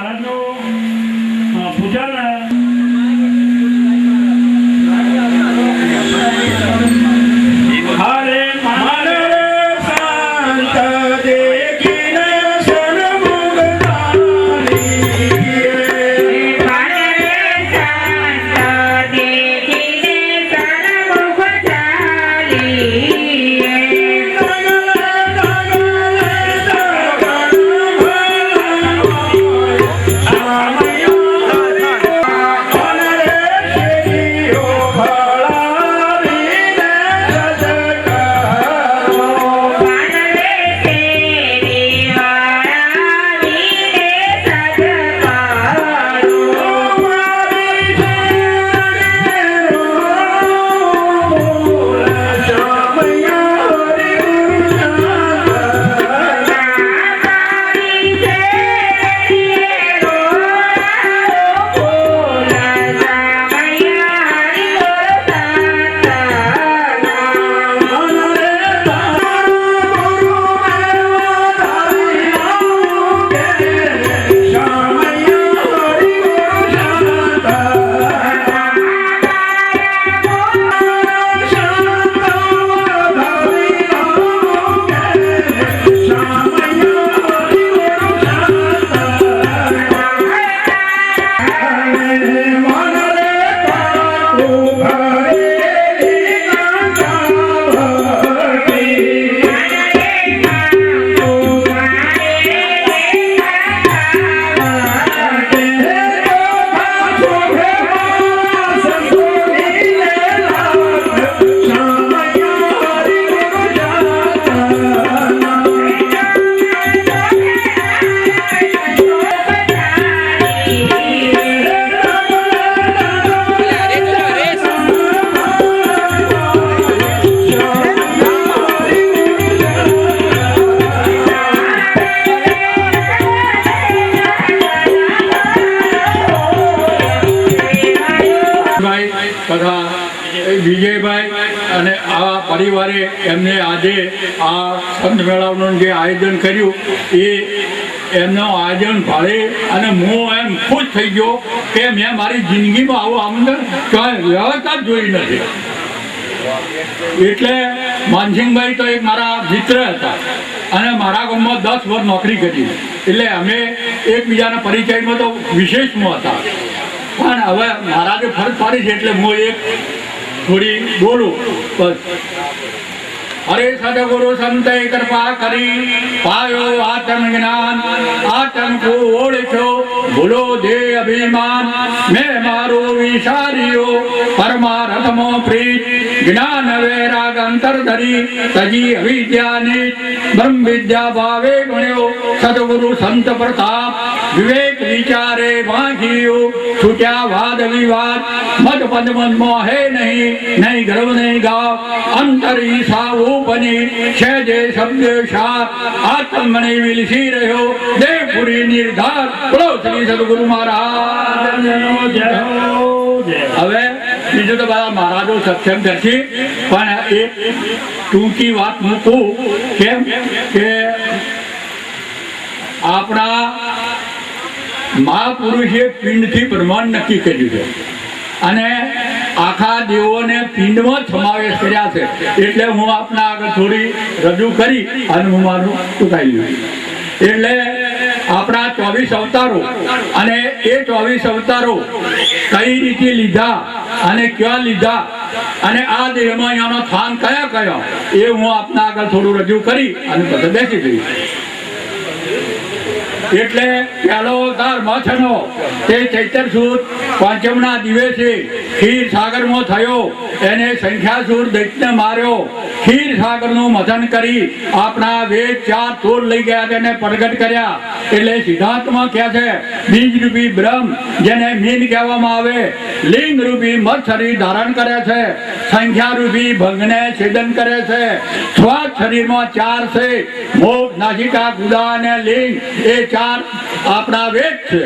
મહારાજનું પૂજન હરે મન શાંત દેખીને સન્મુખ તથા વિજયભાઈ અને આ પરિવારે એમને આજે આ સંત મેળાવનું જે આયોજન કર્યું એ એમનું આયોજન ભાળે અને હું એમ ખુશ થઈ ગયો કે મેં મારી જિંદગીમાં આવું આમંત્રણ ક્યાંય વ્યવસ્થા જ જોઈ નથી. એટલે માનસિંહભાઈ તો એક મારા મિત્ર હતા અને મારા ગામમાં 10 વર્ષ નોકરી કરી, એટલે અમે એકબીજાના પરિચયમાં તો વિશેષમાં હતા. પણ હવે મહારાજે ફરજ પાડી છે એટલે હું એક થોડી બોલું બસ. હરે સદગુરુ સંતે કૃપા કરી પાયો આત્મ જ્ઞાન, આત્મ કો ઓળખ્યો ભૂલો દે અભિમાન. મેં મારો વિચાર્યો પરમાર્થમાં પ્રીત, જ્ઞાન વૈરાગ અંતર ધરી તજી અવિદ્યાની બ્રહ્મ વિદ્યા ભાવે ગણ્યો. સદગુરુ સંત પ્રતાપ વિવેક વિચારે વાંચ્યો, છૂટ્યા વાદ વિવાદ મત પદ મનમાં હે નહીં, નહીં ગર્વ નહીં ગાવ અંતર ઈશા ઉપની છે જે શબ્દ શાર. આત્મને વિલસી રહ્યો દેવપુરી નિર્ધાર. બોલો શ્રી સદગુરુ મહારાજ. હવે બીજું તો બધા મહારાજો સત્સંગ કરશે, પણ એક ટૂંકી વાત મૂકું. કેમ કે આપણા મહાપુરુષે પિંડથી બ્રહ્માંડ નક્કી કર્યું છે અને આખા દેવોને પિંડમાં સમાવેશ કર્યા છે. એટલે હું આપના આગળ થોડી રજૂ કરી અને હું મારું ચૂકાઈ લઉં. એટલે આપણા 24 અવતારો અને એ 24 અવતારો કઈ રીતે લીધા અને ક્યાં લીધા અને આ દેહમાં એનો સ્થાન કયા કયા એ હું આપના આગળ થોડું રજૂ કરી અને પછી બેસી જઈશ. એટલે પહેલો અવતાર મથનો તે ચૈતર સુદ પાંચમના દિવસે ક્ષીર સાગરમાં થયો. એને સંખ્યાસુર દૈત્યને માર્યો. ક્ષીર સાગરનું મથન કરી આપણા વેદ 4 તોડ લઈ ગયા, તેને પ્રગટ કર્યા. એટલે સિદ્ધાંતમાં કહે છે બીજ રૂપી બ્રહ્મ જેને મીન કહેવામાં આવે, લિંગ રૂપી મત શરીર ધારણ કરે છે, સંખ્યા રૂપી ભંગને છેદન કરે છે. શ્વાસ શરીરમાં 4 છે, મોક્ષ નાસિકા ગુદા અને લિંગ એ 4 આપણા વેદ છે.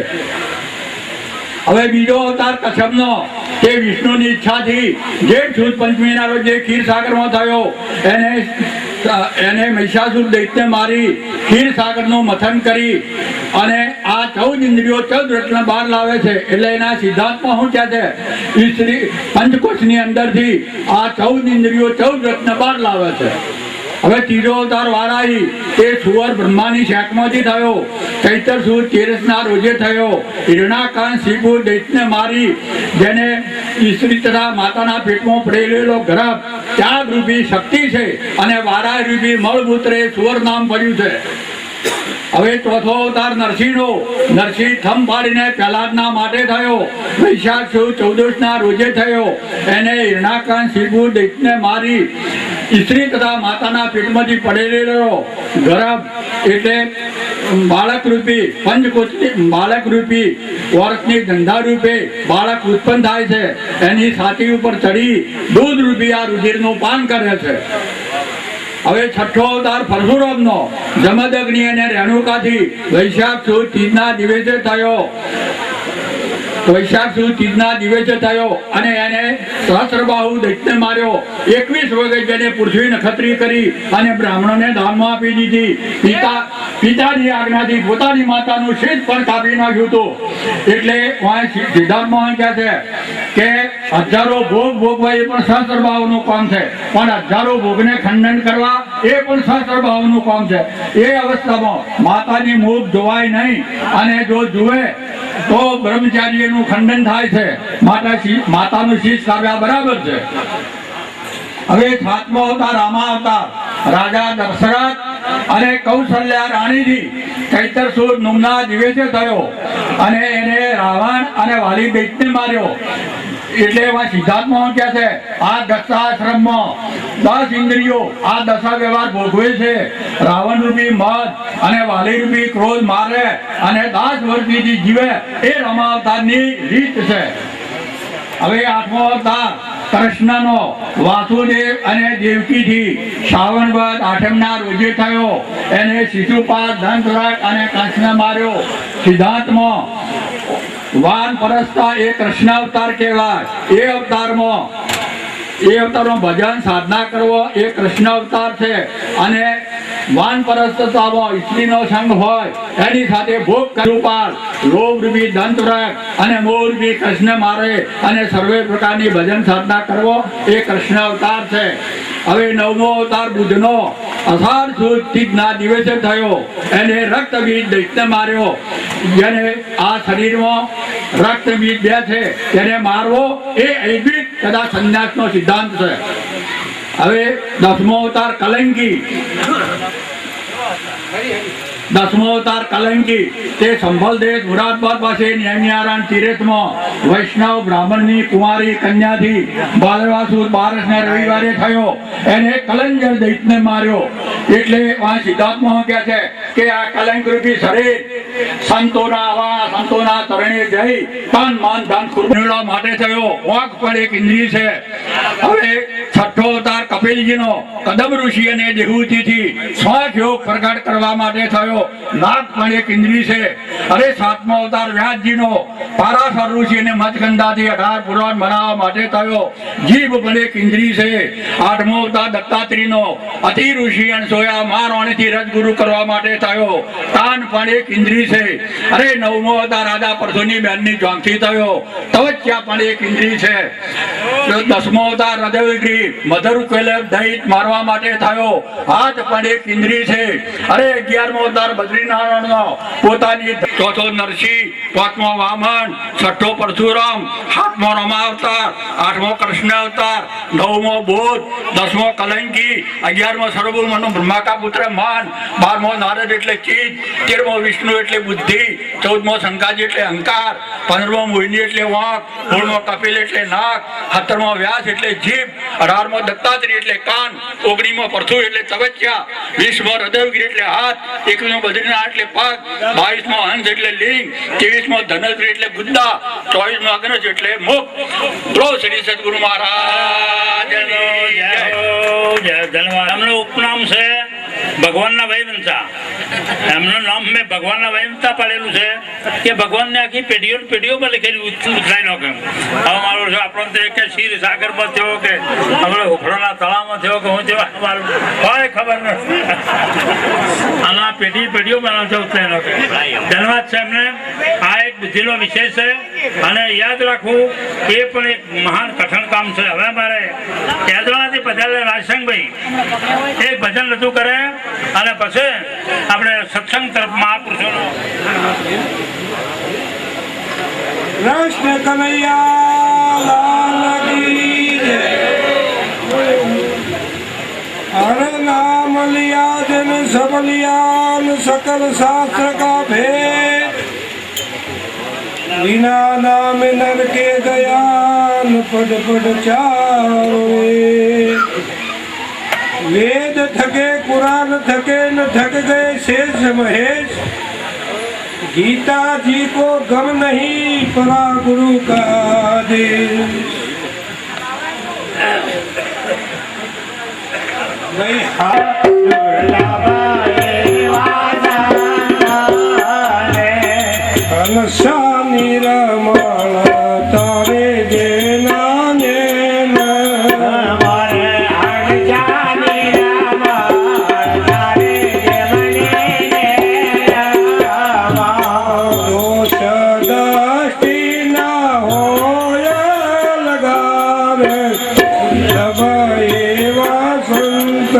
હવે બીજો અવતાર કશ્યપનો તે વિષ્ણુની ઈચ્છાથી જેઠ સુદ પંચમીના રોજ જે ક્ષીરસાગરમાં થયો. એને મહિષાસુર દૈત્યને મારી ક્ષીરસાગરનું મથન કરી અને આ 14 ઇન્દ્રિયો 14 રત્ન બહાર લાવે છે. એટલે એના સિદ્ધાંતમાં શું કહે છે? ઈશ્વરી પંચકોશની અંદરથી આ 14 ઇન્દ્રિયો 14 રત્ન બહાર લાવે છે. હવે ત્રીજો અવતાર વારાહી તે સુવર બ્રહ્માની શાખમાંથી થયો. ચૈતર સુદ તેરસના રોજે થયો. હિરણાકાંત શિપુ દૈત્યને મારી જેને ઈશ્વરી તથા માતાના પેટમાં પડેલો ગર્ભ ત્યાગ રૂપી શક્તિ છે અને વારાહ રૂપી મળમૂત્રે સુવર નામ પડ્યું છે. હવે ચોથો અવતાર નરસિંહનો. નરસિંહ થમ પાડીને પ્રહલાદના માટે થયો. વૈશાખ સુદ 14ના રોજે થયો. એને હિરણાકાંત શિપુ દૈત્યને મારી સ્ત્રી તથા માતાના પેટમાંથી પડેલો ગર્ભ એટલે બાળક રૂપી પંચકોશની બાળક રૂપી વર્ષની ગંધા રૂપે બાળક ઉત્પન્ન થાય છે. એની છાતી ઉપર ચડી દૂધ રૂપી આ રુધિરનું પાન કરે છે. હવે છઠ્ઠો અવતાર પરશુરામનો. જમદગ્નિ અને રેણુકાથી વૈશાખ સુદ તીજના દિવસે થયો. વૈશાખ સુદ તીજના દિવસે થયો અને એને સહસ્રબાહુ દૈત્યને માર્યો. 21 વખત જેને પૃથ્વી નખત્રી કરી અને બ્રાહ્મણોને દાનમાં આપી દીધી. પિતાની આજ્ઞાથી પોતાની માતાનું શીશ પણ કાપી નાખ્યું હતું. એટલે સિદ્ધાંતમાં કહે છે કે હજારો ભોગ ભોગવા એ પણ સહસ્રબાહુનું કામ છે, પણ હજારો ભોગને ખંડન કરવા એ પણ સહસ્રબાહુનું કામ છે. એ અવસ્થામાં માતાની મુખ જોવાય નહીં અને જો જુએ તો બ્રહ્મચારીનું ખંડન થાય છે. માતાનું શીશ કાપ્યા બરાબર છે. હવે સાતમો અવતાર રામા અવતાર. રાજા દશરથ અને કૌશલ્યા રાણીજી ચૈતર સુદ નુમના દિવસે થયો અને એને રાવણ અને વાલી દૈત્યને માર્યો. એટલે એમાં સિદ્ધાંતમાં કહે છે આ દશાશ્રમમાં 10 ઇન્દ્રિયો આ દશા વ્યવહાર ભોગવે છે. રાવણ રૂપી મદ અને વાલી રૂપી ક્રોધ મારે અને 10 વર્ષથી જીવે એ રામા અવતારની રીત છે. હવે આઠમો અવતાર કૃષ્ણનો. વાસુદેવ અને દેવકીથી શ્રાવણ વદ 8મના રોજે થયો. એને શિશુપાલ ધનસુરાગ અને કંસને માર્યો. સિદ્ધાંતમાં વાન પરસ્તા એ કૃષ્ણ અવતાર કહેવાય. એ અવતારમાં ભજન સાધના કરવો એ કૃષ્ણ અવતાર છે. અને વાન પરસ્તતામાં સ્ત્રીનો સંગ હોય એની સાથે ભોગ કૃપાલ લોભ રૂપી દંતરાગ અને મોહ રૂપી કૃષ્ણ મારે અને સર્વે પ્રકારની ભજન સાધના કરવો એ કૃષ્ણ અવતાર છે. હવે 9મો અવતાર બુદ્ધનો. અષાઢ સુદ તીજના દિવસે થયો. એને રક્તબીજ દૈત્યને માર્યો. જેને આ શરીરમાં રક્તબીજ 2 છે તેને મારવો એ અદ્વૈત તથા સંન્યાસનો સિદ્ધાંત છે. હવે 10મો અવતાર કલંકી. 10મો અવતાર કલંકી તે સંભલ દેશ મુરાદબાદ પાસે નેમિયારણ તીર્થમાં વૈષ્ણવ બ્રાહ્મણની કુંવારી કન્યાથી બાલવાસુદ 12ને રવિવારે થયો. એને કલંજર દૈત્યને માર્યો. એટલે આ સિદ્ધાંતમાં કહે છે કે આ કલંક રૂપી શરીર સંતોના તરણે જઈ તન મન ધન મેળવવા માટે થયો. વાંક પણ એક ઇન્દ્રિય છે. હવે છઠ્ઠો અવતાર કપિલજીનો. કદમ ઋષિ અને દેહૂતિથી શ્વાસ યોગ પ્રગટ કરવા માટે થયો. નાક પણ એક ઇન્દ્રિય છે. અરે 7મો અવતાર વ્યાસજીનો. પારાશર ઋષિ અને મચકંદાથી 18 પુરાણ બનાવવા માટે થયો. જીભ પણ એક ઇન્દ્રિય છે. 8મો અવતાર દત્તાત્રેયનો. અતિ ઋષિ અને સોયા મારવાણીથી રજગુરુ કરવા માટે થયો. કાન પણ એક ઇન્દ્રિય છે. અરે 9મો અવતાર રાજા પરસોની બહેનની જોંકથી થયો. તવચ્યા પણ એક ઇન્દ્રિય છે. 10મો અવતાર હૃદયગીરી મધર દૈત મારવા માટે થયો. હાથ પણ એક ઇન્દ્રિય છે. અરે 11મો અવતાર બદ્રીનારાયણનો. પોતાની. ચોથો નરસિંહ. 5મો વામન. 6ઠ્ઠો પરશુરામ. 7મો રમા અવતાર. 8મો કૃષ્ણ અવતાર. 9મો બોધ. 10મો કલંકી. 11મો સર્વભૌમનો બ્રહ્માકા પુત્ર માન. 12મો નારદ એટલે ચિત્ત. 13મો વિષ્ણુ એટલે બુદ્ધિ. 14મો શંકાજી એટલે અહંકાર. 15મો મોહિની એટલે વાંક. 16મો કપિલ એટલે નાક. 17મો વ્યાસ એટલે જીભ. 18મો દત્તાત્રેય એટલે કાન. 19મો પરશુ એટલે તવચ્યા. 20મો હૃદયગીરી એટલે હાથ. 21મો બદ્રીનાથ એટલે પગ. 22મો હંસ એટલે લિંગ. 23મો ધનશ્રી એટલે ગુદ્દા. 24મો અગ્નજ એટલે મુખ. બોલો શ્રી સદગુરુ મહારાજનો જય. એમનું ઉપનામ છે ભગવાનના વૈવંશા. એમનું નામ મેં ભગવાનના વૈવંશા પાડેલું છે કે ભગવાનને આખી પેઢીઓમાં લખેલું ઉતરાઈ નો. હવે મારો છે આપણો તો કે ક્ષીર સાગરમાં થયો કે આપણે ઉખડાના તળાવમાં થયો કે હું જેવા હોય ખબર નથી. આના પેઢી પેઢીઓ બનાવતા ઉતરે લોકો ધન્યવાદ છે એમને. આ એક બુદ્ધિનો વિષય છે અને યાદ રાખવું એ પણ એક મહાન કઠણ કામ છે. હવે મારે કેદવાથી પધારેલા રાજસંગભાઈ એક ભજન રજૂ કરે અને પછી આપણે સત્સંગ તરફ મહાપુરુષોનો કૃષ્ણ કનૈયા લાલ કી જય. हर नाम लिया जन सब लिया सकल शास्त्र का भेद बिना नाम नर के गया पद पद चारो वेद थके कुरान थके न थक गए शेष महेश गीता जी को गम नहीं परा गुरु का आदेश. અનસાની રમણ તારે જે નાને દોષ દષ્ટિ ના હોય લગાવે એવા સંત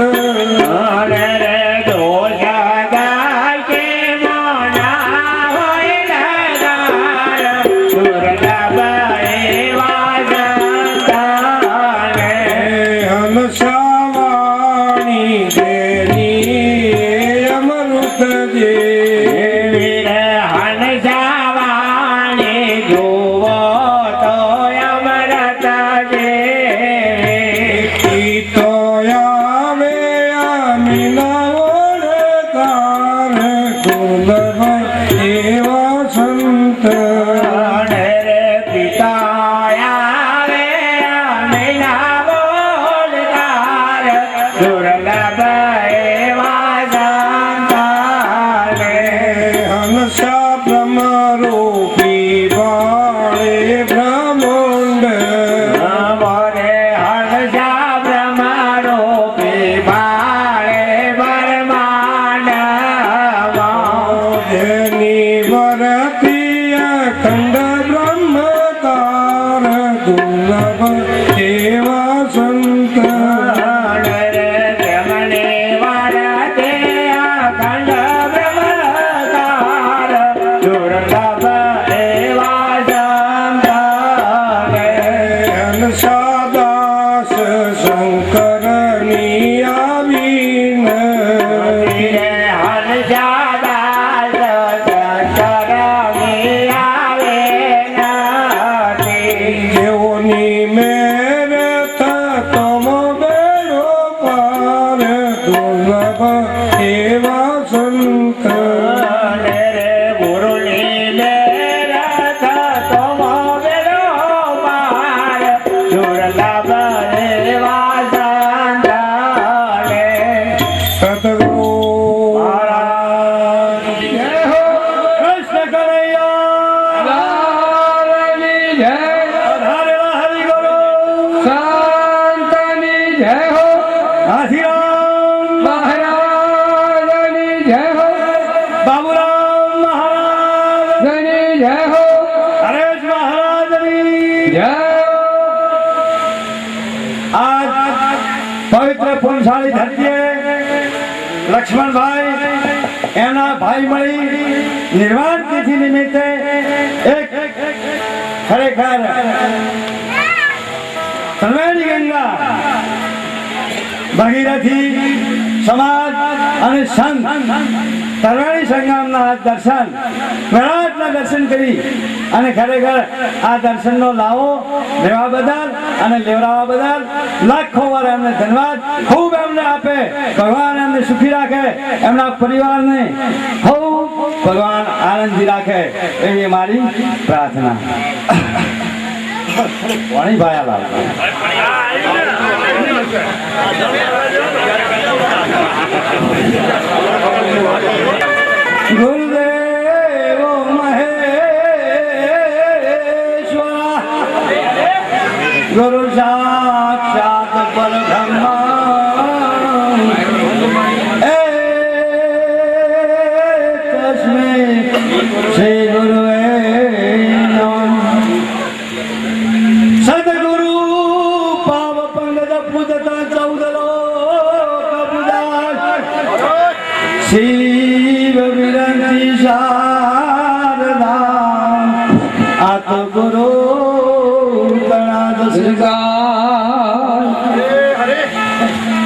હંસાવાણી દેની અમૃત જે પવિત્ર પુનસાળી ધરતીએ લક્ષ્મણભાઈ એના ભાઈ મળી નિર્વાણ તિથિ નિમિત્તે એક ખરેખર ત્રિવેણી ગંગા ભગીરથી સમાજ અને સંત ત્રિવેણી સંગમના દર્શન વિરાટના દર્શન કરી અને ખરેખર આ દર્શનનો લાવો લેવા બદલ અને લેવડાવવા બદલ લાખો વાર એમને ધન્યવાદ. ખૂબ એમને આપે, ભગવાન એમને સુખી રાખે, એમના પરિવારને ખૂબ ભગવાન આનંદથી રાખે એવી મારી પ્રાર્થના. વાણી ભાયાલાલ ગુરુદેવ મહેશ્વર ગુરુ સાક્ષાત પરબ્રહ્મ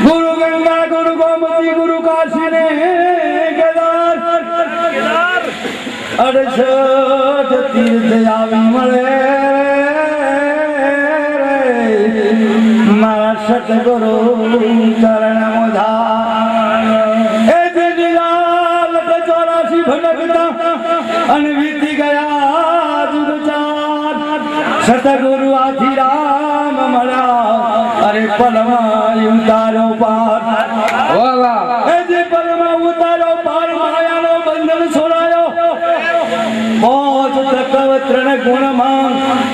ગુરુ ગંગા ગુરુ ગોમતી ગુરુ કાશી ને કેદાર 68 તીર્થ આવી મળે મારા સતગુરુ ચરણ મોધાર એ જે નિરાલ 84 ભટકતા અને વીતી ગયા જુગ ચાર સતગુરુ આથી રામ મળ્યા અરે પલમાં ઉતારો પાર એ જે પલમાં ઉતારો પાર માયાનો બંધન છોડાયો મોજ તકવત્રને ગુણમાં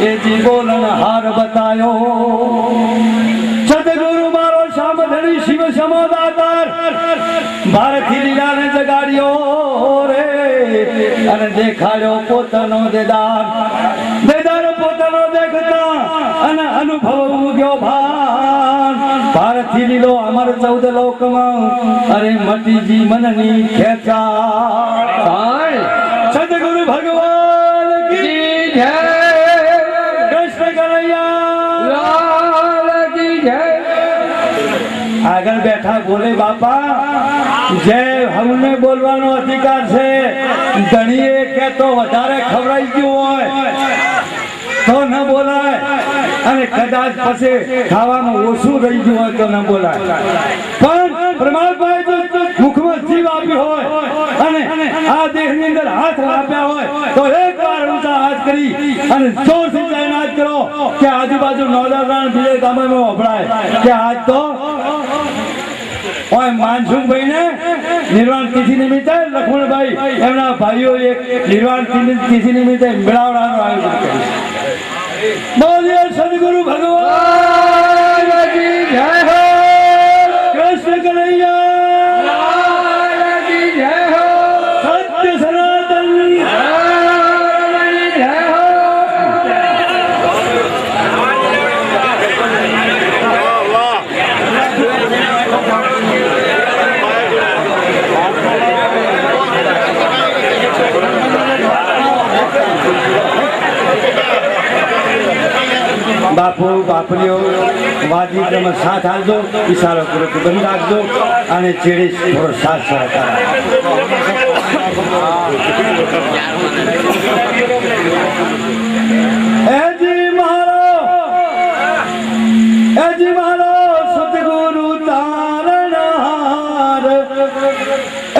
એ જીવોલન હાર બતાયો સદગુરુ મારો સામધણી શિવ સમોદાતાર ભારતી લીલાને જગાડ્યો રે અને દેખાડ્યો પોતાનો દેદાર પોતાનો દેખતા અને અનુભવ ઉગ્યો ભાન ભારતી લીલો અમર 14 લોકમાં અરે મટીજી મનની ખેંચા સદગુરુ ભગવાન કી જય કૃષ્ણ કનૈયા લાલ કી જય આગળ બેઠા બોલે બાપા જય હમને બોલવાનો અધિકાર છે ધણીએ કે તો વધારે ખવડાઈ ગયું હોય તો ન બોલાય અને કદાચ પછી ખાવાનું ઓછું રહી ગયું હોય તો ન બોલાય પણ પ્રમાણભાઈ જો મુખમાં જીવ આપી હોય અને આ દેહની અંદર હાથ આપ્યા હોય તો એક વાર ઊંચા હાથ કરી અને જોરથી તૈનાત કરો કે આજુબાજુ નવલારાણ બીજે ગામમાં વભળાય કે આજ તો ઓય માનસુખભાઈ ને નિર્વાણ તિથિ નિમિત્તે લક્ષ્મણભાઈ એમના ભાઈઓ એક નિર્વાણ તિથિ નિમિત્તે મેળાવડાનું આયોજન કર્યું બોલીએ સદગુરુ ભગવાન કી જય હો કૃષ્ણ કનૈયા લાલ કી જય હો સત્ય સનાતન જય હો બાપુ બાપરીઓ વાદી તમે સાથ આપજો ઈશારો કરો કે બંધ રાખજો અને ચેડી થોડો સાથ સહકાર એજી મારો સતગુરુ તારણહાર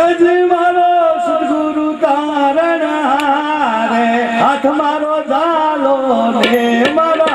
એજી મારો સતગુરુ તારણહાર હાથ મારો ઝાલો ને મારા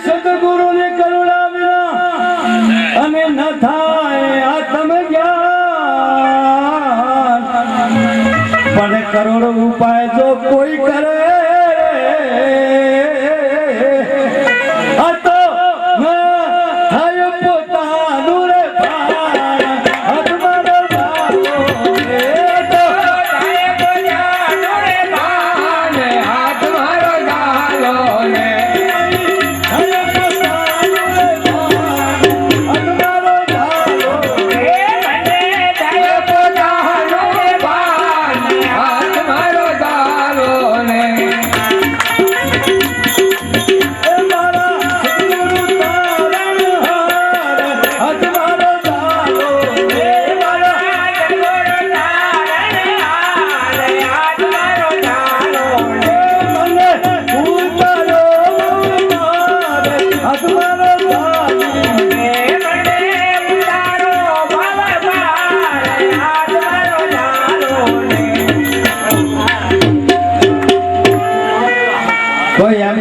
સદગુરુની કરુણા વિના અને ન થાય આત્મ જ્ઞાન પણ કરોડો ઉપાય જો કોઈ કરે આ તો ન થાય પોતાનું રે મારો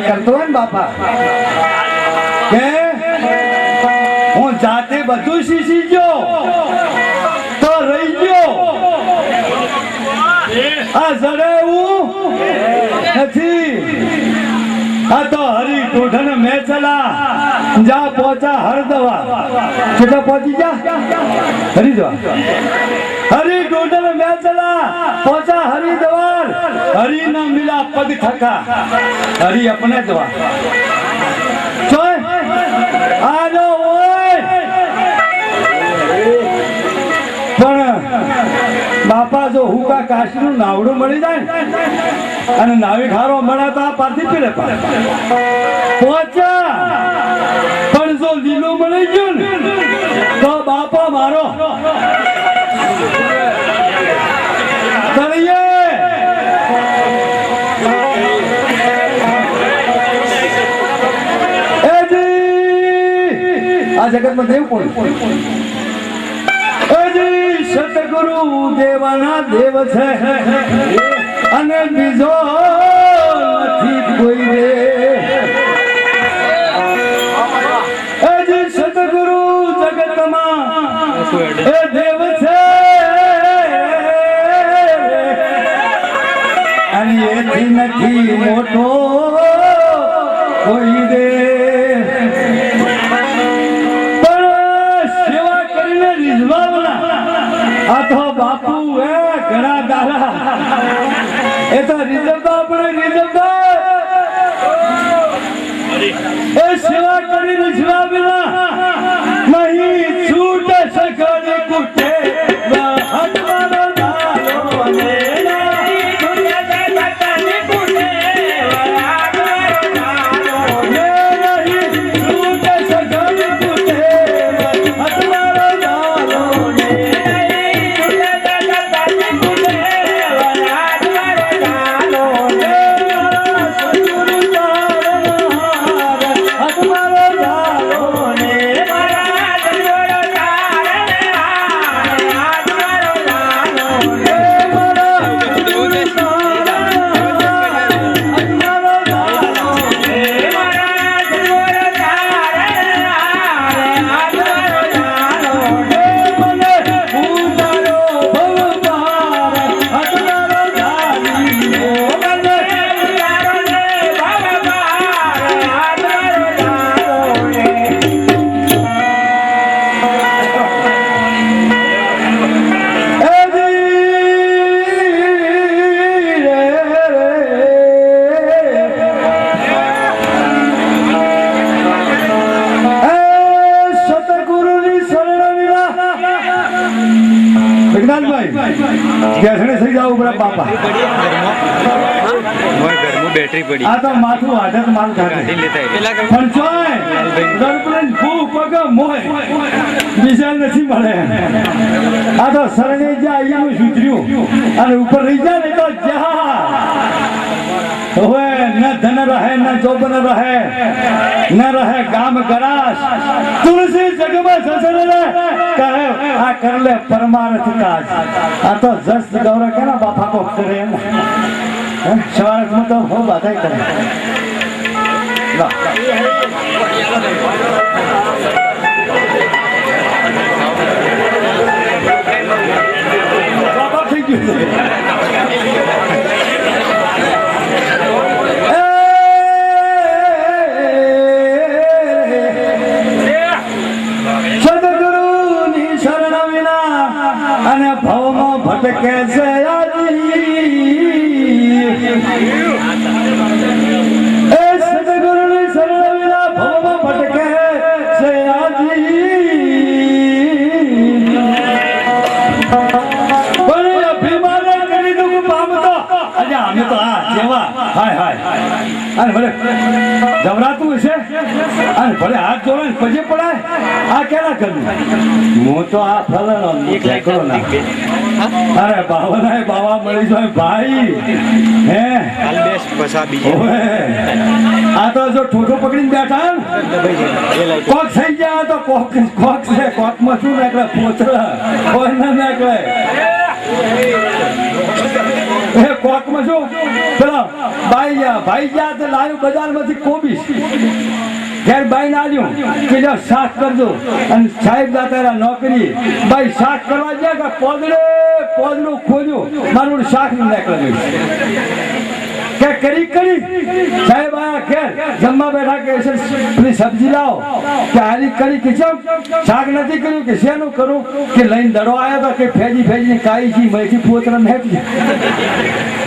કરતો હોય ને બાપા કે હું જાતે બધું શીખી ગયો તો રહી ગયો આ જડે એવું નથી આ તો હરી ટોઢન મેં ચલા જા પહોંચા હર દવા કેટલા પહોંચી જા હરી દવા હરી ટોઢન મેં ચલા પહોંચા હરી દવાર હરી ન મિલા પગ થકા હરી अपने દવા ચોય આજો ઓય પણ બાપા જો હુકા કાશીનું નાવડું મળી જાય અને નાવી ખારો મળે તો આ પાછી પીલે પહોંચ્યા પણ જો લીલું મળી ગયું ને તો બાપા મારો તળિયે આ જગતમાં દેવ કોણ સતગુરુ દેવાના દેવ છે અને બીજો નથી કોઈ રે સતગુરુ જગતમાં એ દેવ છે અને એથી નથી મોટો કોઈ રે આ તો બાપુ એ ઘણા દાડા એ તો રીઝવતા આપણે રીઝવતા એ સેવા કરી રીઝવા વિના નહીં છૂટ સકળ કુટે હટવાનો દાલો ને બેટરી પડી આ તો માથું આદત માલ ખાતે લેતા પણ જોય દર્પણ ભૂ પગ મોય બીજા નથી મળે આ તો સરણે જા અહીંયાનું સુધર્યું અને ઉપર રહી જાય ને તો જા હવે ન ધન રહે ન જોબન રહે ન રહે ગામ ગરાસ તુલસી જગમાં સસરે કહે આ કર લે પરમાર્થ કાજ આ તો જસ ગૌરવ કેના બાપા કો કરે સવારે તો હો બાધાઈ કરે બાપા થઈ ગયું સદગુરુની શરણ વિના અને ભવમાં ભટકે છે સદગુરુની શરણ વિના ભવમાં ભટકે છે પણ અભિમાન કરી દુઃખ પામતો આજે અમે તો આ જેવા હાય હાય અને ભલે જવરાતું હશે અને ભલે હાથ જોડે પછી પડાય આ કેના કર્યું હું તો આ ફલનો ઠેકડો ના અરે બાવા બાવા મળી જાય ભાઈ હે આ તો જો ઠોઠો પકડીને બેઠા કોક થઈ ગયા તો કોક છે કોક માં શું નાખે પોતરા કોઈ ના નાખે એ કોકમાં શું પેલા ભાઈ ગયા તો લાવ્યું બજારમાંથી કોબીજ ઘેર બાઈ ના આવ્યું કે જો શાક કરજો અને સાહેબ દાતા નોકરી ભાઈ શાક કરવા ગયા કે પોદડું ખોલ્યું મારું શાક નીકળ્યું કે કરી સાહેબ આયા ઘેર જમવા બેઠા કે પેલી સબ્જી લાવો કે હારી કરી કે શાક નથી કર્યું કે શેનું કરું કે લઈને દડો આવ્યો તો કે ફેજી કાઈ જી મેથી પોતરા નાખી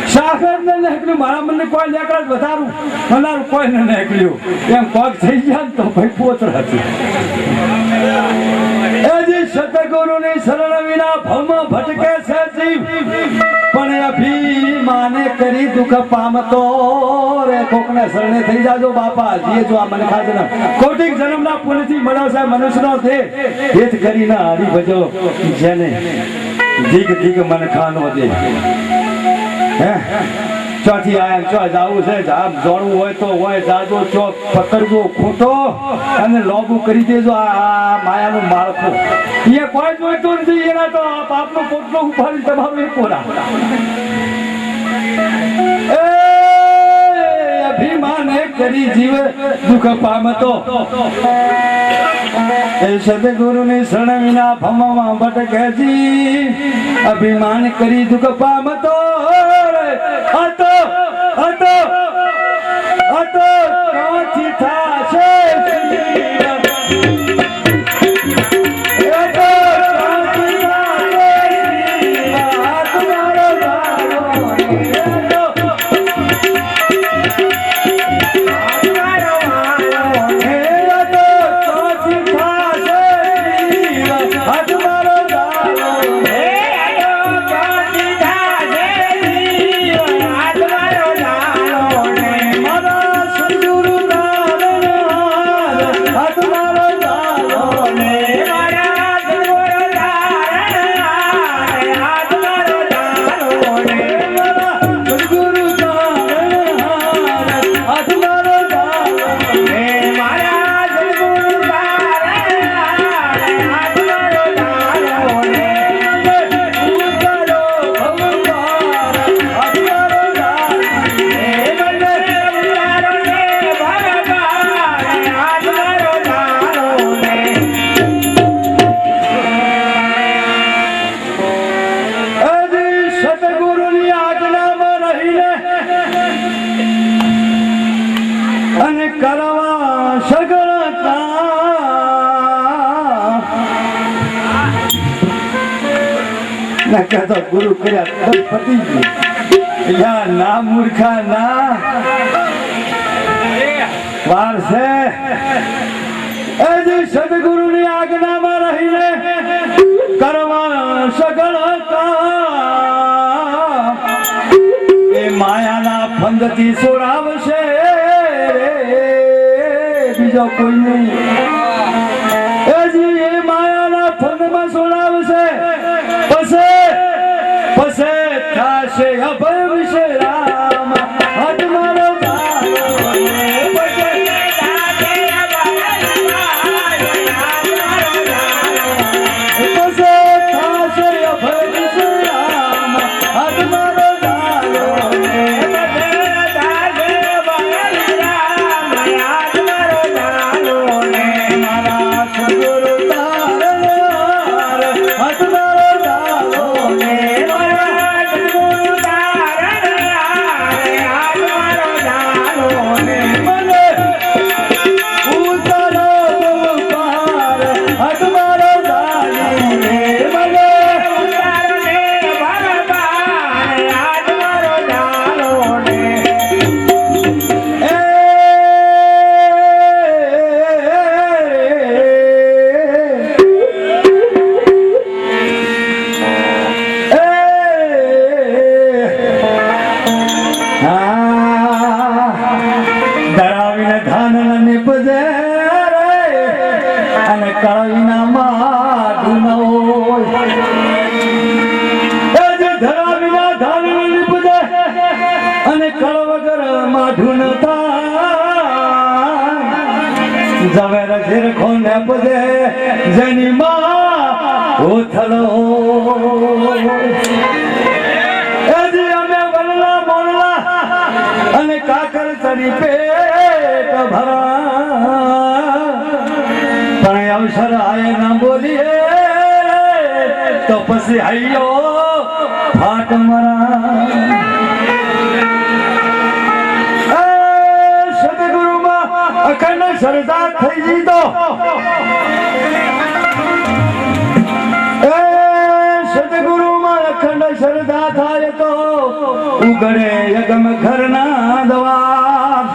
શાક જ ન નાખ્યું મારા મને કોઈ લેકડા જ વધારું મનારું કોઈ ન નાખ્યું એમ પગ થઈ ગયા ને તો ભાઈ પોતરા હતું એ જે સતગુરુની શરણ વિના ભવમાં ભટકે છે જીવ પણ અભિમાને કરી દુઃખ પામતો રે કોકને શરણે થઈ જાજો બાપા જે જો આ મને ખાજે ને કોટિક જન્મના પુણ્યથી મળ્યો છે મનુષ્યનો દેહ હેત કરીને હરી ભજો જેને દીગ મન ખાનો દે હે ચોથી આયા ચો જાવું છે જામ જોડવું હોય તો હોય જાજો ચો પકડજો ખૂટો અને લોબુ કરી દેજો આ માયાનું માળખું એ કોઈ જોઈતું નથી એના તો બાપનો પોટલો ઉપાડી તમારું એક કોરા અભિમાને કરી જીવ દુઃખ પામતો એ સદગુરુની શરણ વિના ભમમાં ભટકેજી અભિમાન કરી દુઃખ પામતો હતો કાથી થાશે તો ગુરુ કર્યા પતી ગયું ના મૂર્ખા ના વાર છે એ જે સદગુરુની આજ્ઞામાં રહીને કરવા સગળ એ માયાના ફંદથી છોડાવશે બીજો કોઈ નહીં એ જે માયાના ફંદમાં છોડાવશે પછી થાશે અભય વિશ્રામ હાથ મારો ઝવેર ઝીરખો ને પદે જેની માં ઉથલો એજી અમે અને કાકર તરી પેટ ભરા પણ અવસર આયે ના બોલીએ તો પછી હૈયો ફાટ મરા સદગુરુમાં અખંડ શ્રદ્ધા થઈ ગઈ તો સદગુરુમાં અખંડ શ્રદ્ધા થાય તો ઉગડે યગમ ઘરના દ્વાર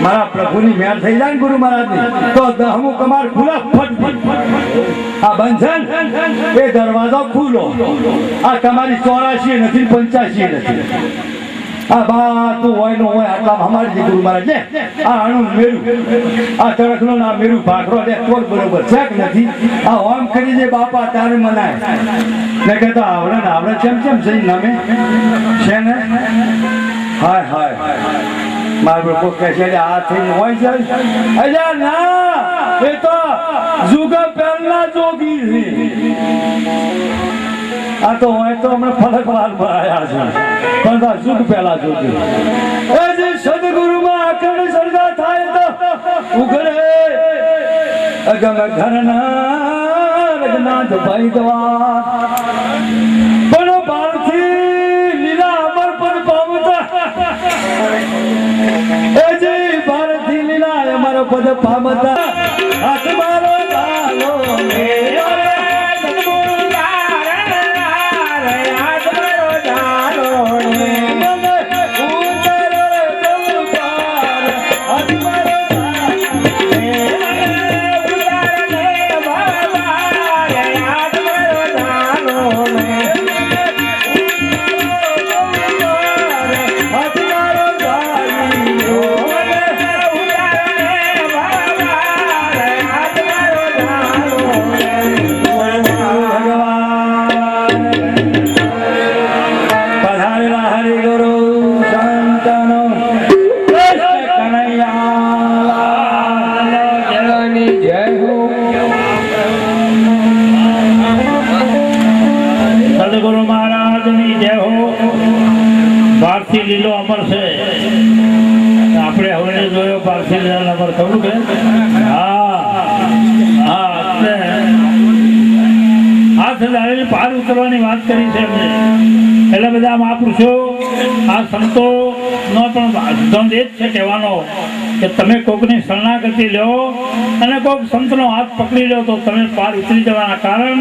મારા પ્રભુની મેળ થઈ જાય ને ગુરુ મહારાજની તો દહમું કમાર ખુલ્લા ફટ આ બંધન એ દરવાજો ખુલ્લો આ તમારી 84 નથી 85 નથી આ બાતું હોય નો હોય આટલા અમારી ગુરુ મહારાજ ને આ અણુ મેરું આ તરખનો ના મેરું ભાખરો ને કોર બરોબર છે કે નથી આ ઓમ કરી દે બાપા તારે મનાય ને કહેતા આવડે ચેમ સહી નામે છે ને હાય હાય મારું લોકો કહે છે આ થઈ હોય છે અલ્યા ના એ તો જુગ પહેલા જોગી છે આ તો હોય તો હમણાં ફલક વાર આયા છે પણ આ જુગ પહેલા જોગી એ જે સદગુરુમાં અખંડ શ્રદ્ધા થાય તો ઉઘડે અગમ ઘરના રઘનાથ ભાઈ દ્વાર પણ બારથી લીલા અમર પર પામતા એ જે ભારતી લીલા અમર પદ પામતા હાથ મારો ડાલો મેરો સદગુરુ હાથ મારો ડાલો મને ઉતર દરબાર હાથ મારો સદગુરુ મહારાજની જય હો. ભારતી લીલો અમર છે આપણે હવે જોયો ભારતી લીલો અમર ખબર કે હાથ ધારેલી પાર ઉતરવાની વાત કરી છે એમને એટલે બધા મહાપુરુષો આ સંતો નો પણ ધંધ એ જ છે કહેવાનો કે તમે કોકની શરણાગતિ લો અને કોક સંતનો હાથ પકડી લો તો તમે પાર ઉતરી જવાના કારણ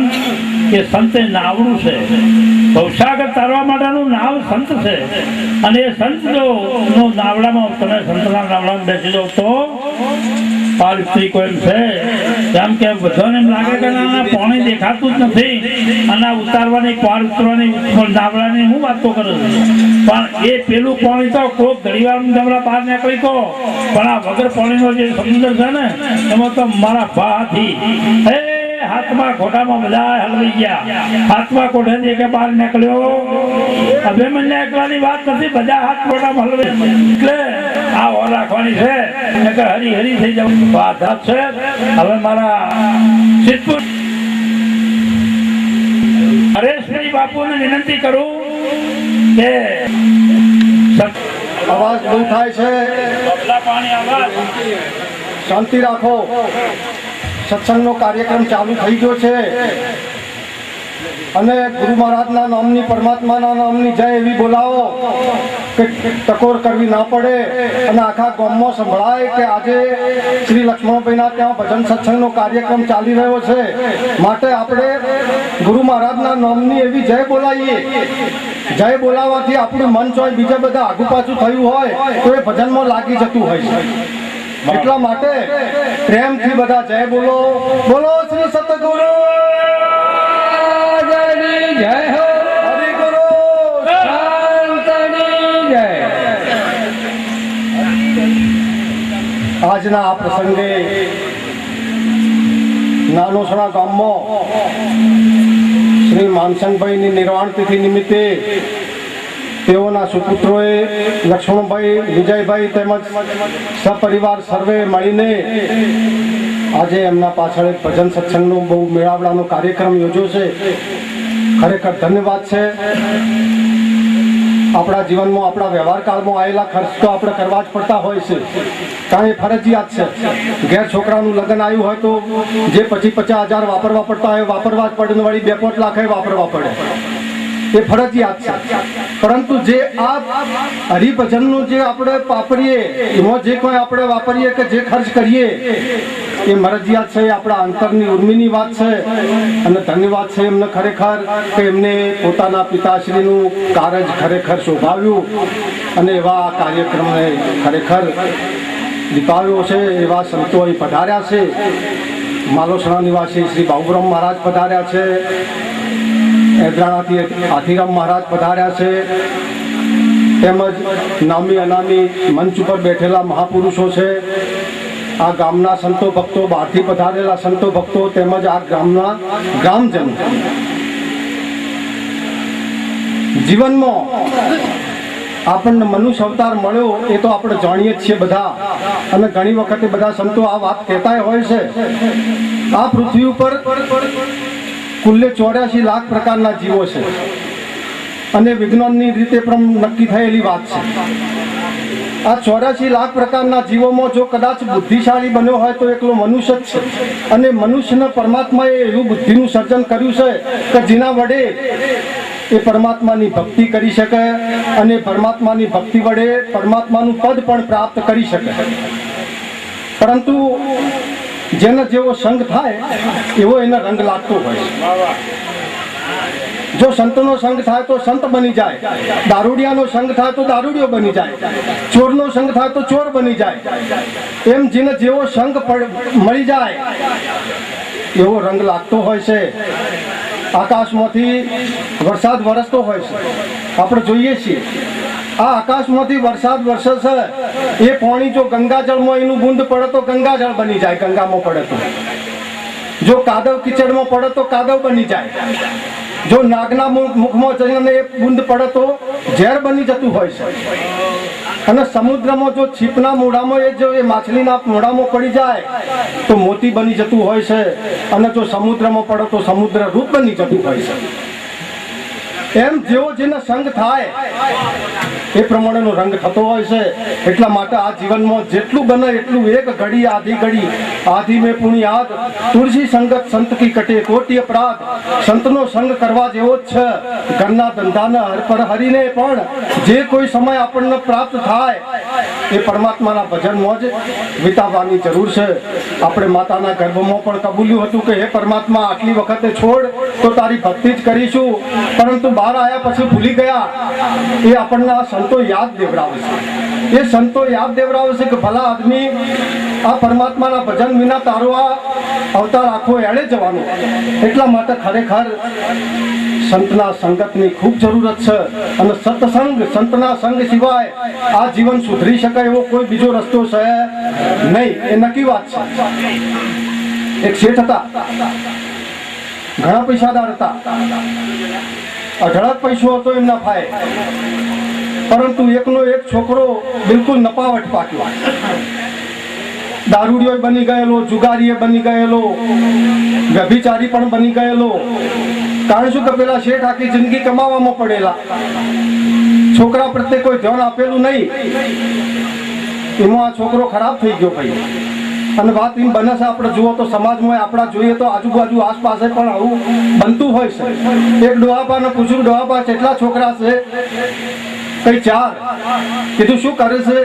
કે સંતે નાવડું છે ભવસાગર તારવા માટેનું નાવ સંત છે અને એ સંત જો નાવડામાં તમે સંતના નાવડામાં બેસી જાઓ તો પાર ઉતરી કોઈ છે જેમ કે બધાને એમ લાગે કે ના પાણી દેખાતું જ નથી અને ઉતારવાની પાર ઉતરવાની નાવડાની હું વાતો કરું પણ એ પેલું પાણી તો કોક ઘડીવાળનું ડમરા બહાર નીકળી તો પણ આ વગર પાણીનો જે સમુદ્ર છે ને એમાં તો મારા ભાથી હાથમાં ખોટામાં બધા હલવાઈ ગયા હાથમાં કોઠેથી કે બહાર નીકળ્યો અભિમન્યુ એકલાની વાત નથી બધા હાથ ખોટામાં હલવે એટલે આ ઓર રાખવાની છે કે હરી હરી થઈ જવું વાત છે. હવે મારા સિદ્ધપુર હરેશભાઈ બાપુને વિનંતી કરું કે અવાજ બહુ થાય છે, પાણી આવાજ શાંતિ રાખો. સત્સંગનો કાર્યક્રમ ચાલુ થઈ ગયો છે અને ગુરુ મહારાજના નામની પરમાત્માના નામની જય એવી બોલાવો કે ટકોર કરવી ના પડે અને આખા ગામમાં સંભળાય કે આજે શ્રી લક્ષ્મણભાઈના ત્યાં ભજન સત્સંગનો કાર્યક્રમ ચાલી રહ્યો છે. માટે આપણે ગુરુ મહારાજના નામની એવી જય બોલાવીએ. જય બોલાવવાથી આપણું મન ચોય બીજા બધા આગુ પાછું થયું હોય તો એ ભજનમાં લાગી જતું હોય છે. એટલા માટે પ્રેમથી બધા જય બોલો. બોલો શ્રી સતગુરુ જય હો હરિગુરુ શાંતની જય. આજના આ પ્રસંગે નાનોસણા ગામમાં શ્રી માનસંગભાઈની નિર્વાણ તિથિ નિમિત્તે તેઓના સુપુત્રોએ લક્ષ્મણભાઈ, વિજયભાઈ તેમજ સપરિવાર સર્વે મળીને આજે એમના પાછળ એક ભજન સત્સંગનો બહુ મેળાવડાનો કાર્યક્રમ યોજ્યો છે. ખરેખર ધન્યવાદ છે. આપણા જીવનમાં આપણા વ્યવહાર કાળમાં આવેલા ખર્ચ તો આપણે કરવા જ પડતા હોય છે, કારણ એ ફરજિયાત છે. ઘેર છોકરાનું લગ્ન આવ્યું હોય તો જે 50,000 વાપરવા પડતા હોય વાપરવા જ પડે, વળી 2-5 લાખ વાપરવા પડે, એ ફરજિયાત છે. પરંતુ જે આ હરિભજનનું જે આપણે વાપરીએ એમાં જે કોઈ આપણે વાપરીએ કે જે ખર્ચ કરીએ એ મરજિયાત છે, એ આપણા અંતરની ઉર્મિની વાત છે. અને ધન્યવાદ છે એમને ખરેખર કે એમને પોતાના પિતાશ્રીનું કાર્ય ખરેખર શોભાવ્યું અને એવા કાર્યક્રમને ખરેખર દીપાવ્યો છે. એવા સંતો અહીં પધાર્યા છે. માલોસણા નિવાસી શ્રી બાબુરામ મહારાજ પધાર્યા છે, એદરાણાથી હાથીરામ મહારાજ પધાર્યા છે, તેમજ નામી અનામી મંચ ઉપર બેઠેલા મહાપુરુષો છે. આ ગામના સંતો ભક્તો, બહારથી પધારેલા સંતો ભક્તો, તેમજ આ ગામના ગ્રામજનો. જીવનમાં આપણને મનુષ્ય અવતાર મળ્યો એ તો આપણે જાણીએ જ છીએ બધા, અને ઘણી વખતે બધા સંતો આ વાત કહેતા હોય છે. આ પૃથ્વી ઉપર કુલ્લે 84 લાખ પ્રકારના જીવો છે અને વિજ્ઞાનની રીતે પણ નક્કી થયેલી વાત છે. આ 84 લાખ પ્રકારના જીવોમાં જો કદાચ બુદ્ધિશાળી બન્યો હોય તો એકલો મનુષ્ય જ છે. અને મનુષ્યને પરમાત્માએ એવું બુદ્ધિનું સર્જન કર્યું છે કે જેના વડે એ પરમાત્માની ભક્તિ કરી શકે અને પરમાત્માની ભક્તિ વડે પરમાત્માનું પદ પણ પ્રાપ્ત કરી શકે. પરંતુ જેને જેવો સંગ થાય એવો એને રંગ લાગતો હોય છે. જો સંતનો સંગ થાય તો સંત બની જાય, દારૂડિયાનો સંગ થાય તો દારૂડિયો બની જાય, ચોરનો સંગ થાય તો ચોર બની જાય. એમ જેને જેવો સંગ મળી જાય એવો રંગ લાગતો હોય છે. આકાશમાંથી વરસાદ વરસતો હોય છે, આપણે જોઈએ છીએ. આ આકાશમાંથી વરસાદ વરસે છે, એ પાણી જો ગંગાજળમાં એનું બૂંદ પડે તો ગંગાજળ બની જાય, ગંગામાં પડે તો. જો કાદવ કિચડમાં પડે તો કાદવ બની જાય. જો નાગના મુખમાં જઈને એ બૂંદ પડે તો ઝેર બની જતું હોય છે. અને સમુદ્રમાં જો છીપના મોઢામાં એ માછલીના મોઢામાં પડી જાય તો મોતી બની જતું હોય છે. અને જો સમુદ્રમાં પડે તો સમુદ્ર રૂપ બની જતું હોય છે. એમ જેવો જેને સંગ થાય એ પ્રમાણેનો રંગ થતો હોય છે. એટલા માટે આ જીવનમાં જેટલું બને એટલું એક ઘડી આધી ઘડી આધી મેં પુણ્ય યાદ, તુલસી સંગત સંત કી કટે કોટી અપરાધ. સંતનો સંગ કરવા જેવો જ છે. ઘરના ધંધાને પર હરીને પણ જે કોઈ સમય આપણને પ્રાપ્ત થાય એ પરમાત્માના ભજનમાં જ વિતાવવાની જરૂર છે. આપણે માતાના ગર્ભમાં પણ કબૂલ્યું હતું કે હે પરમાત્મા, આટલી વખતે છોડ તો તારી ભક્તિ જ કરીશું, પરંતુ બહાર આવ્યા પછી ભૂલી ગયા. એ આપણને આ સંતો યાદ દેવડાવે છે. એ સંતો યાદ દેવડાવે છે કે ભલા આદમી, આ પરમાત્માના ભજન વિના તારો આ અવતાર આખો એળે જવાનો. એટલા માટે ખરેખર સંતના સંગતની ખૂબ જરૂરત છે. અને સત્સંગ, સંતના સંગ સિવાય આ જીવન સુધરી શકે એવો કોઈ બીજો રસ્તો છે નહીં. એ નક્કી વાત છે. એક શેઠ હતા, ઘણા પૈસાદાર હતા, અઢળક પૈસો હતો એમના ભાઈ, પરંતુ એકનો એક છોકરો બિલકુલ નપાવટ પાક્યો. દારૂડિયો બની ગયેલો, જુગારીએ બની ગયેલો, વ્યભિચારી પણ બની ગયેલો. કારણ શું કે પેલા શેઠ આખી જિંદગી કમાવામાં પડેલા, છોકરા પ્રત્યે કોઈ ધ્યાન આપેલું નહીં. એમાં આ છોકરો ખરાબ થઈ ગયો ભાઈ. અને વાત એમ બને છે, આપણે જુઓ તો સમાજમાં આપણા જોઈએ તો આજુબાજુ આસપાસ પણ આવું બનતું હોય છે. એક ડોહાપાને પૂછ્યું, ડોહાપા કેટલા છોકરા છે? કઈ 4. કીધું શું કરે છે?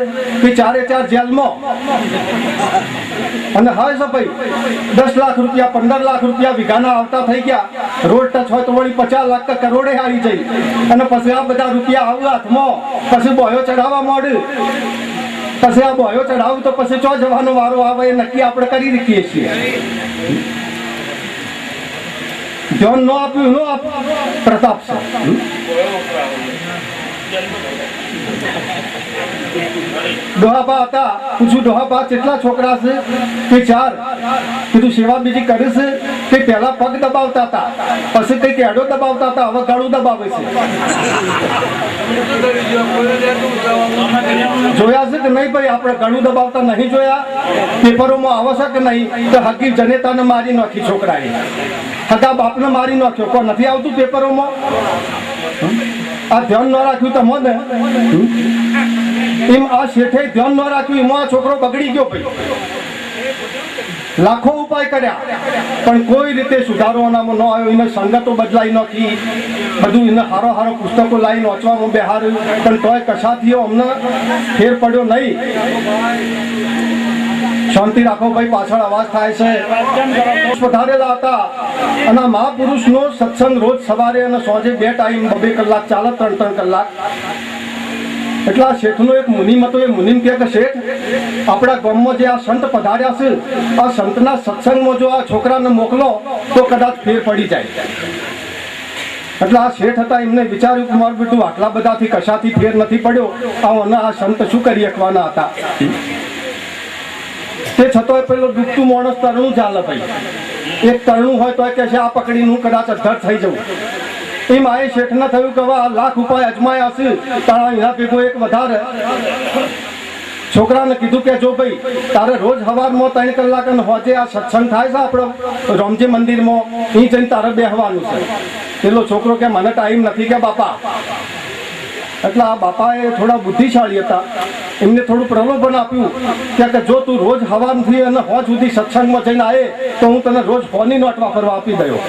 કે 4 જેલમાં. અને હા છે ભાઈ, 10 લાખ રૂપિયા 15 લાખ રૂપિયા વીઘાના આવતા થઈ ગયા. રોડ ટચ હોય તો વળી 50 લાખ કે કરોડે આવી જાય. અને પછી આ બધા રૂપિયા આવ્યા હાથમાં, પછી બોયો ચડાવવા માંડ્યું. પછી આ બોયો ચડાવું તો પછી ચો જવાનો વારો આવે એ નક્કી આપણે કરી રાખીએ છીએ. ધ્યાન ન આપ્યું નો પ્રતાપ છે. ડોહાબા હતા, પૂછ્યું ડોહાબા કેટલા છોકરા છે? કે 4. કીધું સેવા બીજી કરે છે? કે પહેલા પગ દબાવતા હતા, પછી કઈ કેડો દબાવતા હતા, હવે ગાળું દબાવે છે. જોયા છે કે નહીં ભાઈ? આપણે ગાળું દબાવતા નહીં જોયા? પેપરોમાં આવે છે કે નહીં કે હકી જનેતાને મારી નાખી છોકરાએ, હગા બાપને મારી નાખ્યો, કોઈ નથી આવતું પેપરોમાં? આ ધ્યાન ન રાખ્યું તો મને એમ આ શેઠે ધ્યાન ન રાખ્યું એમાં આ છોકરો બગડી ગયો ભાઈ લાખો ઉપાય કર્યા પણ કોઈ રીતે સુધારવાનામાં ન આવ્યો. એને સંગતો બદલાઈ નહોતી, બધું એને હારો હારો પુસ્તકો લાવીને વાંચવામાં બેહાર્યું પણ તોય કશાથી અમને ફેર પડ્યો નહીં. શાંતિ રાખો ભાઈ, પાછળ અવાજ થાય છે. પધારેલા હતા અને આ મહાપુરુષનો સત્સંગ રોજ સવારે અને સાંજે 2 ટાઈમ 2 કલાક ચાલે, 3 કલાક. એટલે આ શેઠનો એક મુનિમ હતો. એ મુનિમ કહે કે શેઠ, આપણા ગામમાં જે આ સંત પધાર્યા છે, આ સંતના સત્સંગમાં જો આ છોકરાને મોકલો તો કદાચ ફેર પડી જાય. એટલે આ શેઠ હતા, એમને વિચાર્યું કે મારું બેટું આટલા બધાથી કશાથી ફેર નથી પડ્યો, અને આ સંત શું કરી શકવાના હતા. તે છતાંય પેલો ડૂબતું માણસ તરણું ચાલે ભાઈ. એક તરણું હોય તો કે છે આ પકડીને હું કદાચ અધર થઈ જવું. એમ આ શેઠને થયું કે હવે આ લાખ ઉપાય અજમાયા હશે, તારા એના ભેગો એક વધારે છોકરાને કીધું કે જો ભાઈ તારે રોજ સવારમાં 3 કલાક અને હોજે આ સત્સંગ થાય છે આપણો રામજી મંદિરમાં, અહીં જઈને તારે બેસવાનું છે. પેલો છોકરો કે મને ટાઈમ નથી કે બાપા. એટલે આ બાપાએ થોડા બુદ્ધિશાળી હતા, એમને થોડું પ્રલોભન આપ્યું કે જો તું રોજ સવારથી અને હોજ સુધી સત્સંગમાં જઈને આવે તો હું તને રોજ ફોની નોટ વાપરવા આપી દઉં.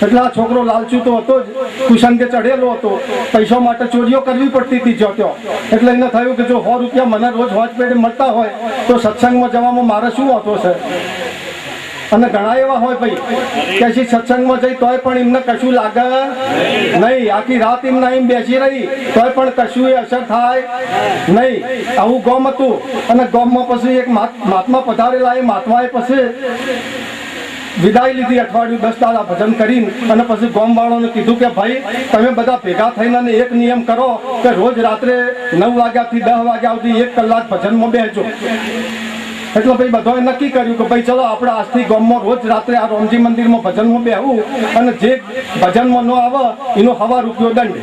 એટલે આ છોકરો લાલચુ તો હતો જ, કુસંગે ચડેલો હતો, પૈસા માટે ચોરીઓ કરવી પડતી હતી જો ત્યાં. એટલે એને થયું કે જો 100 રૂપિયા મને રોજ હોજ પેડે મળતા હોય તો સત્સંગમાં જવામાં મારે શું હોતો છે. અને ઘણા એવા હોય ભાઈ કે સત્સંગમાં જઈ તોય પણ એમને કશું લાગે નહીં, આખી રાત એમના એમ બેસી રહી તોય પણ કશું એ અસર થાય નહીં. આવું ગામ હતું. અને ગામમાં પછી એક મહાત્મા પધારેલા. એ મહાત્માએ પછી વિદાય લીધી, અઠવાડિયું 10 દાડા ભજન કરીને. અને પછી ગામવાળાને કીધું કે ભાઈ તમે બધા ભેગા થઈને એક નિયમ કરો કે રોજ રાત્રે 9 વાગ્યાથી 10 વાગ્યા સુધી 1 કલાક ભજનમાં બેસજો. એટલે ભાઈ બધાએ નક્કી કર્યું કે ભાઈ ચલો આપણે આજથી ગામમાં રોજ રાત્રે આ રામજી મંદિરમાં ભજનમાં બેહવું, અને જે ભજનમાં ન આવે એનો 1.5 રૂપિયો દંડ.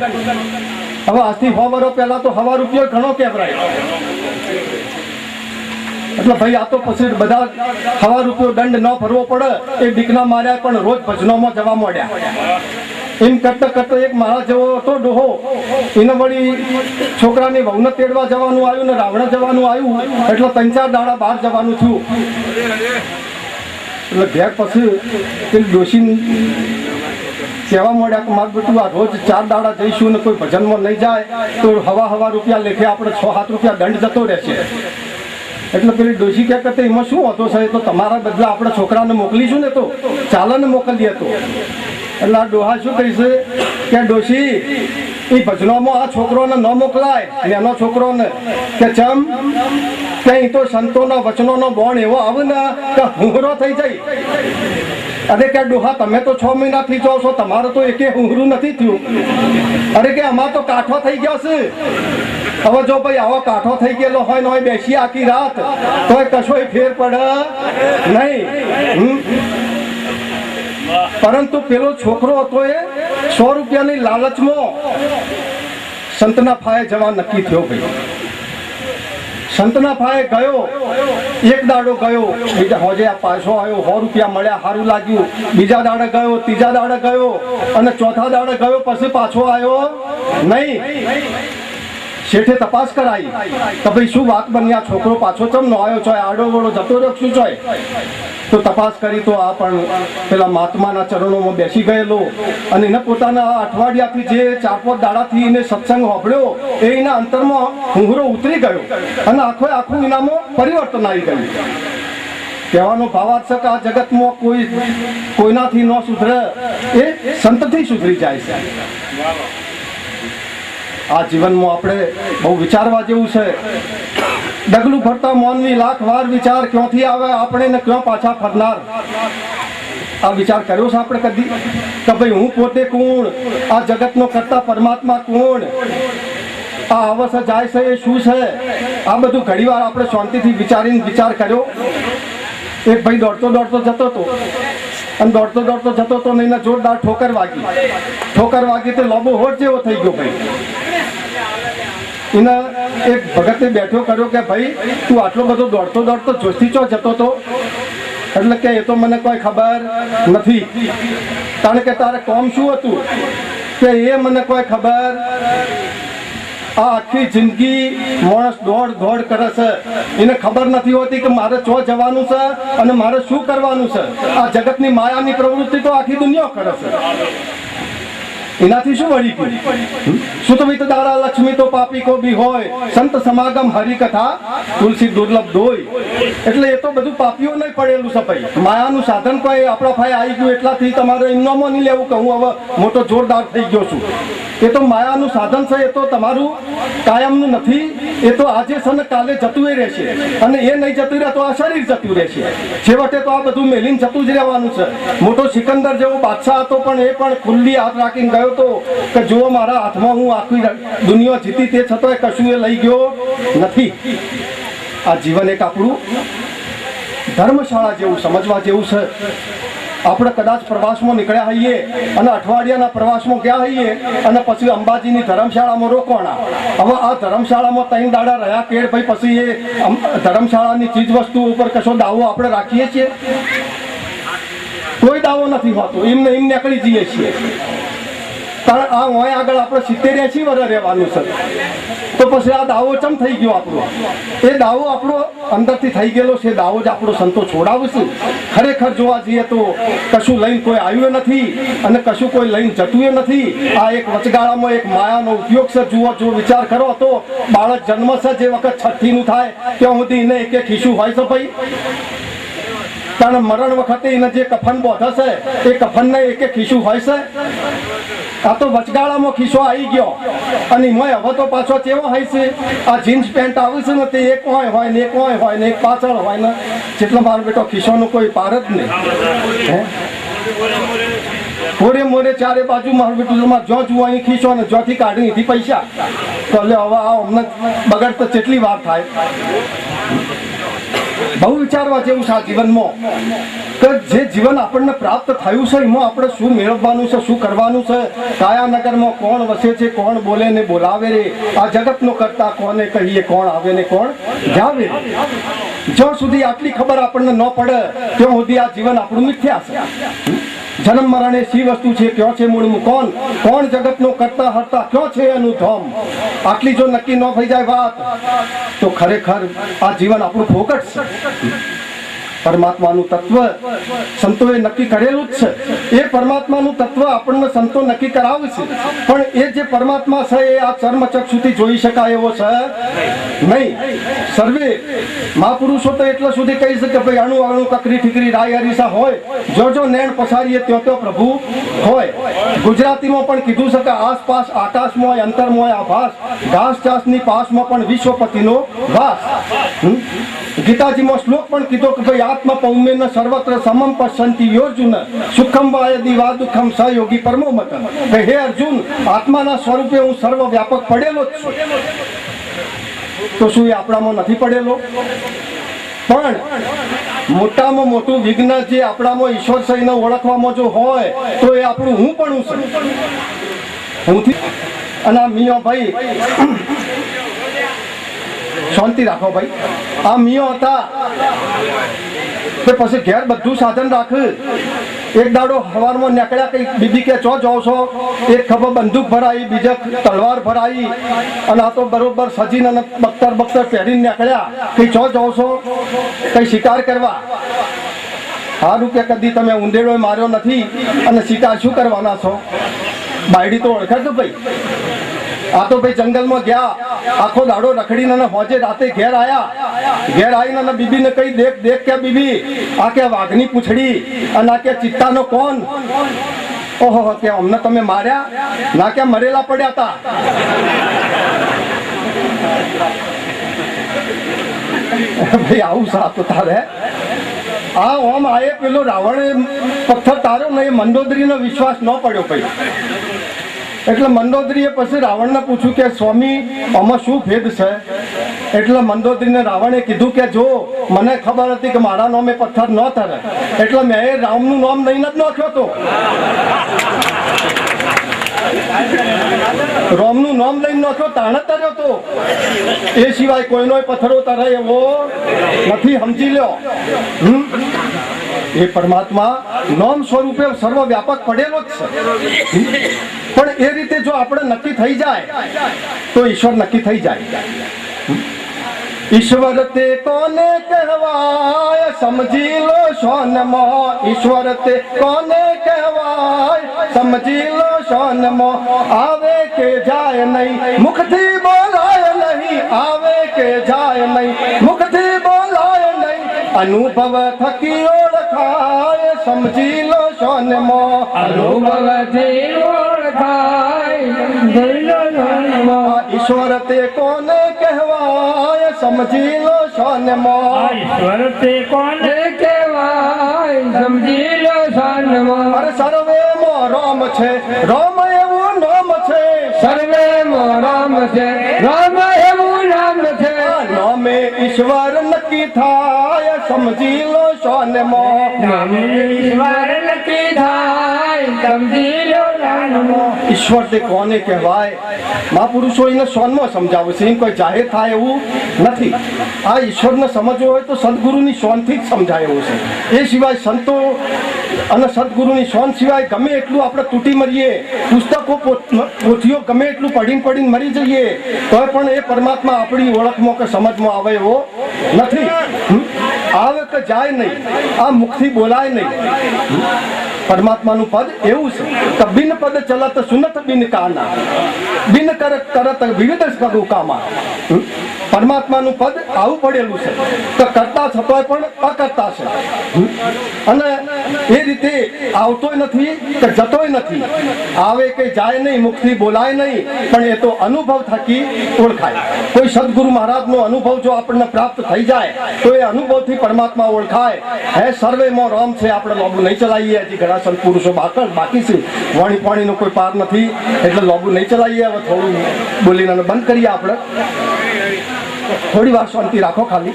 હવે આજથી 100 વર્ષ પહેલા તો 1.5 રૂપિયો ઘણો કહેવાય. એટલે ભાઈ આ તો પછી બધા 1.5 રૂપિયો દંડ ન ભરવો પડે એ બીકના માર્યા પણ રોજ ભજનોમાં જવા માંડ્યા. એમ કરતા કરતા એક મારા જેવો હતો ડોહો, એને વળી છોકરાની વહુને તેડવા જવાનું આવ્યું ને રાવણા જવાનું આવ્યું, એટલે 3-4 દાડા બહાર જવાનું થયું. એટલે ઘેર પછી ડોશી કહેવા માંડ્યા કે મારું બેટું આ રોજ 4 દાડા જઈશું ને કોઈ ભજનમાં નહીં જાય તો 1.5 રૂપિયા લેખે આપણે 6-7 રૂપિયા દંડ જતો રહેશે. એટલે પેલી ડોશી ક્યાં કરતા એમાં શું હતો સાહેબ, તો તમારા બદલે આપણે છોકરાને મોકલીશું ને તો ચાલે ને મોકલીએ તો. એટલે આ ડોહા શું કહીશે કે ડોશી એ ભજનોમાં આ છોકરોને ન મોકલાય, એનો છોકરોને કે ચમ કે અહીં તો સંતોનો વચનોનો બોણ એવો આવે ને કે હુંહરો થઈ જાય. અરે કે ડોહા તમે તો 6 મહિનાથી જાઓ છો, તમારે તો એકે હુંહરું નથી થયું. અરે કે અમાર તો કાઠો થઈ ગયો છે. હવે જો ભાઈ આવો કાઠો થઈ ગયેલો હોય ને બેસી આખી રાત તો કશોય ફેર પડે નહીં. પરંતુ પેલો છોકરો હતો એ 100 રૂપિયાની લાલચમાં સંતના ફાયે જવા નક્કી થયો ભાઈ. સંતના ફાયે ગયો, 1 દાડો ગયો, બીજા હોજે પાછો આવ્યો, 100 રૂપિયા મળ્યા, સારું લાગ્યું. બીજા દાડે ગયો, 3જા દાડે ગયો, અને 4થા દાડે ગયો, પછી પાછો આવ્યો નહીં. શેઠે તપાસ કરાઈ કે ભાઈ શું વાત બની, આ છોકરો પાછો ચમ ન આવ્યો છે, આડો વડો જતો રહ્યો શું છે. તો તપાસ કરી તો આ પણ પેલા મહાત્માના ચરણોમાં બેસી ગયેલો, અને એને પોતાના અઠવાડિયાથી જે 4-5 દાડાથી એને સત્સંગ સાંભળ્યો એ એના અંતરમાં હુંહરો ઉતરી ગયો, અને આખું એનામાં પરિવર્તન આવી ગયું. કહેવાનો ભાવાર્થ છે કે આ જગતમાં કોઈનાથી ન સુધરે, એ સંતથી સુધરી જાય છે. આ જીવનમાં આપણે બહુ વિચારવા જેવું છે. ડગલું ભરતા માનવી લાખ વાર વિચાર, ક્યાંથી આવે આપણે ને ક્યાં પાછા ફરનાર. આ વિચાર કર્યો છે આપણે કદી કે ભાઈ હું પોતે કોણ, આ જગતનો કરતા પરમાત્મા કોણ, આ અવશ્ય જાય છે એ શું છે. આ બધું ઘણીવાર આપણે શાંતિથી વિચારીને વિચાર કર્યો. એક ભાઈ દોડતો જતો હતો, અને દોડતો જતો હતો ને એને જોરદાર ઠોકર વાગી તો લોબો હોટ જેવો થઈ ગયો ભાઈ. એને એક ભગતે બેઠો કર્યો કે ભાઈ તું આટલો બધો દોડતો જોશથી ચો જતો હતો. એટલે કે એ તો મને કોઈ ખબર નથી, કારણ કે તારે કોમ શું હતું. કે એ મને કોઈ ખબર. આ આખી જિંદગી માણસ દોડ કરે છે, એને ખબર નથી હોતી કે મારે ચો જવાનું છે અને મારે શું કરવાનું છે. આ જગતની માયાની પ્રવૃત્તિ તો આખી દુનિયા કરે છે. એનાથી શું વળી ગયું? સુતવિત દારા લક્ષ્મી તો પાપી કો બી હોય, સંત સમાગમ હરિકથા તુલસી દુર્લભ દોય. એટલે એ તો બધું પાપીઓ નહીં પડેલું છે ભાઈ. માયાનું સાધન કોઈ આપણા ભાઈ આવી ગયું એટલાથી તમારે એમનામાં નહીં લેવું કે હું હવે મોટો જોરદાર થઈ ગયો છું. એ તો માયાનું સાધન છે, એ તો તમારું કાયમનું નથી. એ તો આજે છે ને કાલે જતું રહેશે, અને એ નહીં જતું રહે તો આ શરીર જતું રહેશે. છેવટે તો આ બધું મેલીને જતું જ રહેવાનું છે. મોટો સિકંદર જેવો બાદશાહ હતો, પણ એ પણ ખુલ્લી હાથ રાખીને ગયો તો કે જુઓ મારા હાથમાં હું આખી દુનિયા જીતી, તે છતાંય કશું એ લઈ ગયો નથી. આ જીવન એક આપણું ધર્મશાળા જેવું સમજવા જેવું છે. આપણે કદાચ પ્રવાસમાં નીકળ્યા હોઈએ અને અઠવાડિયાના પ્રવાસમાં ગયા હોઈએ અને પછી અંબાજીની ધર્મશાળામાં રોકવાના. હવે આ ધર્મશાળામાં 3 દાડા રહ્યા કેળ ભાઈ, પછી એ ધર્મશાળાની ચીજ વસ્તુઓ ઉપર કશો દાવો આપણે રાખીએ છીએ? કોઈ દાવો નથી હોતો. એમને એમ નીકળી જઈએ છીએ. કારણ આ હોય આગળ આપણે 70-80 વર્ષ રહેવાનું છે. તો પછી આ દાવો ચમ થઈ ગયો આપણો? એ દાવો આપણો અંદરથી થઈ ગયેલો છે. દાવો જ આપણો સંતો છોડાવશે. ખરેખર જોવા જઈએ તો કશું લઈને કોઈ આવ્યું નથી અને કશું કોઈ લઈને જતું નથી. આ એક વચગાળામાં એક માયાનો ઉપયોગ છે. જુઓ, જો વિચાર કરો તો બાળક જન્મ છે જે વખત છઠ્ઠીનું થાય ત્યાં સુધી એને એક ખીસું હોય છે ભાઈ. કારણ મરણ વખતે એને જે કફન બોધે છે એ કફનને એક ખીસું હોય છે. આ તો વચગાળામાં ખીસો આવી ગયો અને એમાં હવે તો પાછો કેવો હોય છે? આ જીન્સ પેન્ટ આવે છે ને તે એક હોય ને એક હોય ને એક પાછળ હોય ને. જેટલો મારો બેટો ખીસોનો કોઈ પાર જ નહીં. મોરે મોરે ચારે બાજુ મારું બેટું જો જુઓ અહીં ખીસો ને જોથી કાઢી અહીંથી પૈસા. તો એટલે હવે આ અમને બગડ તો કેટલી વાર થાય? બહુ વિચારવા જેવું છે આ જીવનમાં કે જે જીવન આપણને પ્રાપ્ત થયું છે એમાં આપણે શું મેળવવાનું છે, શું કરવાનું છે. કાયાનગરમાં કોણ વસે છે, કોણ બોલે ને બોલાવે રે. આ જગતનો કરતા કોને કહીએ, કોણ આવે ને કોણ જાવે. જ્યાં સુધી આટલી ખબર આપણને ન પડે ત્યાં સુધી આ જીવન આપણું મિથ્યા છે. જન્મ મરણ એ સી વસ્તુ છે, ક્યાં છે મૂળ કોણ, કોણ જગતનો કરતા હરતા, ક્યાં છે એનું ધામ. આટલી જો નક્કી ન થઈ જાય વાત તો ખરેખર આ જીવન આપણું ફોકટ છે. પરમાત્માનું તત્વ સંતોએ નક્કી કરેલું જ છે. એ પરમાત્માનું તત્વ આપણને સંતો નક્કી કરાવે છે, પણ એ જે પરમાત્મા છે એ આ ચર્મચક્ષુથી જોઈ શકાય એવો છે નહીં. સર્વે મહાપુરુષો તો એટલા સુધી કહી શકે ભાઈ અણુ અણુ કકરી ઠીકરી રાય હરીસા હોય, જો નેણ પસારીએ ત્યો પ્રભુ હોય. ગુજરાતીમાં પણ કીધું છે કે આસપાસ આકાશમાં હોય, અંતરમાં હોય આભાસ, ઘાસ ચાસની પાસમાં પણ વિશ્વપતિનો વાસ. ગીતાજીમાં શ્લોક પણ કીધો કે ભાઈ આત્મા પૌમ્યન સર્વત્ર સમમ પશ્યંતિ યોર્જુન સુખમ વાયદી વા દુઃખમ સહયોગી પરમો મત. હે અર્જુન, આત્માના સ્વરૂપે હું સર્વ વ્યાપક પડેલો જ છું. તો શું એ આપણામાં નથી પડેલો? પણ મોટામાં મોટું વિઘ્ન જે આપણામાં ઈશ્વર સહીને ઓળખવામાં જો હોય તો એ આપણું હું પણ છે. હુંથી અને આ મિયો ભાઈ શાંતિ રાખો ભાઈ. આ મિયો હતા તે પછી ઘેર બધું સાધન રાખ. એક દાડો સવારમાં નીકળ્યા, કઈ બીબી કે ચો જાઓ છો? એક ખબર બંદૂક ભરાઈ, બીજા તલવાર ભરાઈ અને આ તો બરોબર સજીને અને બખ્તર પહેરીને નીકળ્યા. કઈ ચો જાઓ છો? કઈ શિકાર કરવા. સારું કે કદી તમે ઉંદેડો માર્યો નથી અને શિકાર શું કરવાના છો? બાયડી તો ઓળખે છો ભાઈ. આ તો ભાઈ જંગલમાં ગયા, આખો દાડો રખડીને હોજે રાતે ઘેર આયા. ઘેર આવીને બીબીને કઈ દેખ કે બીબી આ કે વાઘની પૂંછડી અને આ કે ચિત્તાનો કોણ? ઓહો, કે અમને તમે માર્યા? ના, કે મરેલા પડ્યા હતા. ભાઈ આવું સાપ તારે આ ઓમ આયે પેલો રાવણે પથ્થર તારો ને એ મંદોદરીનો વિશ્વાસ ન પડ્યો ભાઈ. એટલે મંદોદરીએ પછી રાવણને પૂછ્યું કે સ્વામી આમાં શું ભેદ છે? એટલે મંદોદરીને રાવણે કીધું કે જો મને ખબર હતી કે મારા નામે પથ્થર ન તરે એટલે મેં એ રામનું નામ લઈને જ નાખ્યો હતો. રોમનું નામ લઈને નાખ્યો તાણે તર્યો તો. એ સિવાય કોઈનો પથ્થરો તરે એવો નથી, સમજી લ્યો. એ પરમાત્મા નોમ સ્વરૂપે સર્વવ્યાપક પડેલો જ છે. પણ એ રીતે જો આપણે નક્કી થઈ જાય તો ઈશ્વર નક્કી થઈ જાય. ઈશ્વર તે કોને કહેવાય સમજી લો સોનમાં, ઈશ્વર તે કોને કહેવાય સમજી લો સોનમાં, આવે કે જાય નહીં મુખથી બોલાય નહીં, આવે કે જાય નહીં મુખથી બોલાય નહીં, અનુભવ થકી ઓળખાય સમજી લો સોનમાં, અનુભવથી ઓળખાય સમજી લો સોનમાં. ઈશ્વર તે કોને કહેવાય સમજી લો સોનમાં, ઈશ્વર તે કોને કહેવાય સમજી લો સોનમાં. અરે સર્વે માં રામ છે, રામ એવું નામ છે, સર્વે રામ છે, રામ એવું નામ છે, નામે ઈશ્વર નક્કી થાય સમજી લો સોનમાં, નામે ઈશ્વર નક્કી થાય સમજી લો સોનમાં. ઈશ્વર તે કોને કહેવાય મહાપુરુષો એને સોનમાં સમજાવે છે, એમ કોઈ જાહેર થાય એવું નથી. આ ઈશ્વરને સમજવો હોય તો સદગુરુની સોનથી જ સમજાય એવું છે. એ સિવાય સંતો અને સદગુરુની સોન સિવાય ગમે એટલું આપણે તૂટી મરીએ, પુસ્તકો પોથીઓ ગમે એટલું પડીને મરી જઈએ તો પણ એ પરમાત્મા આપણી ઓળખમાં કે સમજમાં આવે એવો નથી. આવે કે જાય નહીં, આ મુખથી બોલાય નહીં. પરમાત્માનું પદ એવું છે કે બિન પદ ચલત સુનત બિન કાના, બિન કરત વિવિધ કરું કામા. પરમાત્માનું પદ આવું પડેલું છે કે કરતા છતાંય પણ અકર્તા છે, અને એ રીતે આવતોય નથી કે જતોય નથી, આવે કે જાય નહીં મુખથી બોલાય નહીં, પણ એ તો અનુભવ થકી ઓળખાય. કોઈ સદગુરુ મહારાજનો અનુભવ જો આપણને પ્રાપ્ત થઈ જાય તો એ અનુભવથી પરમાત્મા ઓળખાય. હે સર્વેમાં રામ છે, આપણે લોબુ નહીં ચલાવીએ. હજી ઘણા સંત પુરુષો બાકી છે, વાણી પાણીનો કોઈ પાર નથી એટલે લોબુ નહીં ચલાવીએ. હવે થોડું બોલીને બંધ કરીએ. આપણે થોડી વાર શાંતિ રાખો ખાલી.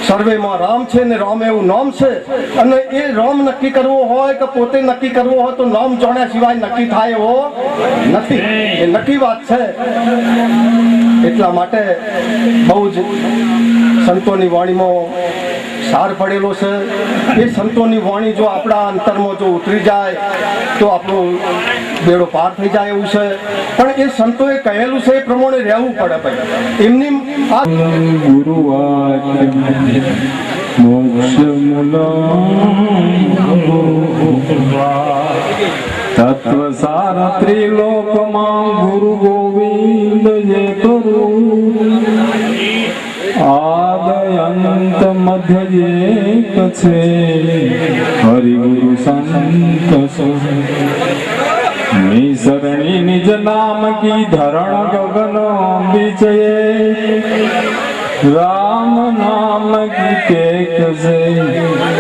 સર્વેમાં રામ છે ને રામ એવું નામ છે, અને એ રામ નક્કી કરવો હોય કે પોતે નક્કી કરવો હોય તો નામ જાણ્યા સિવાય નક્કી થાય એવો નથી. એ નક્કી વાત છે. એટલા માટે બહુ જ સંતોની વાણીમાં સાર પડેલો છે. એ સંતોની વાણી જો આપણા અંતરમાં જો ઉતરી જાય તો આપણો બેડો પાર થઈ જાય એવું છે. પણ એ સંતોએ કહેલું છે એ પ્રમાણે રહેવું પડે ભાઈ. એમની આ તત્વ સાર ત્રિલોકમાં ગુરુ ગોવિંદ જે કરું, આદયંત મધ્ય જે છે હરિગુરુ સંત નિસરણી નિજ નામ કી ધરણ ગગન વિચયે, રામ નામ કી ટેક से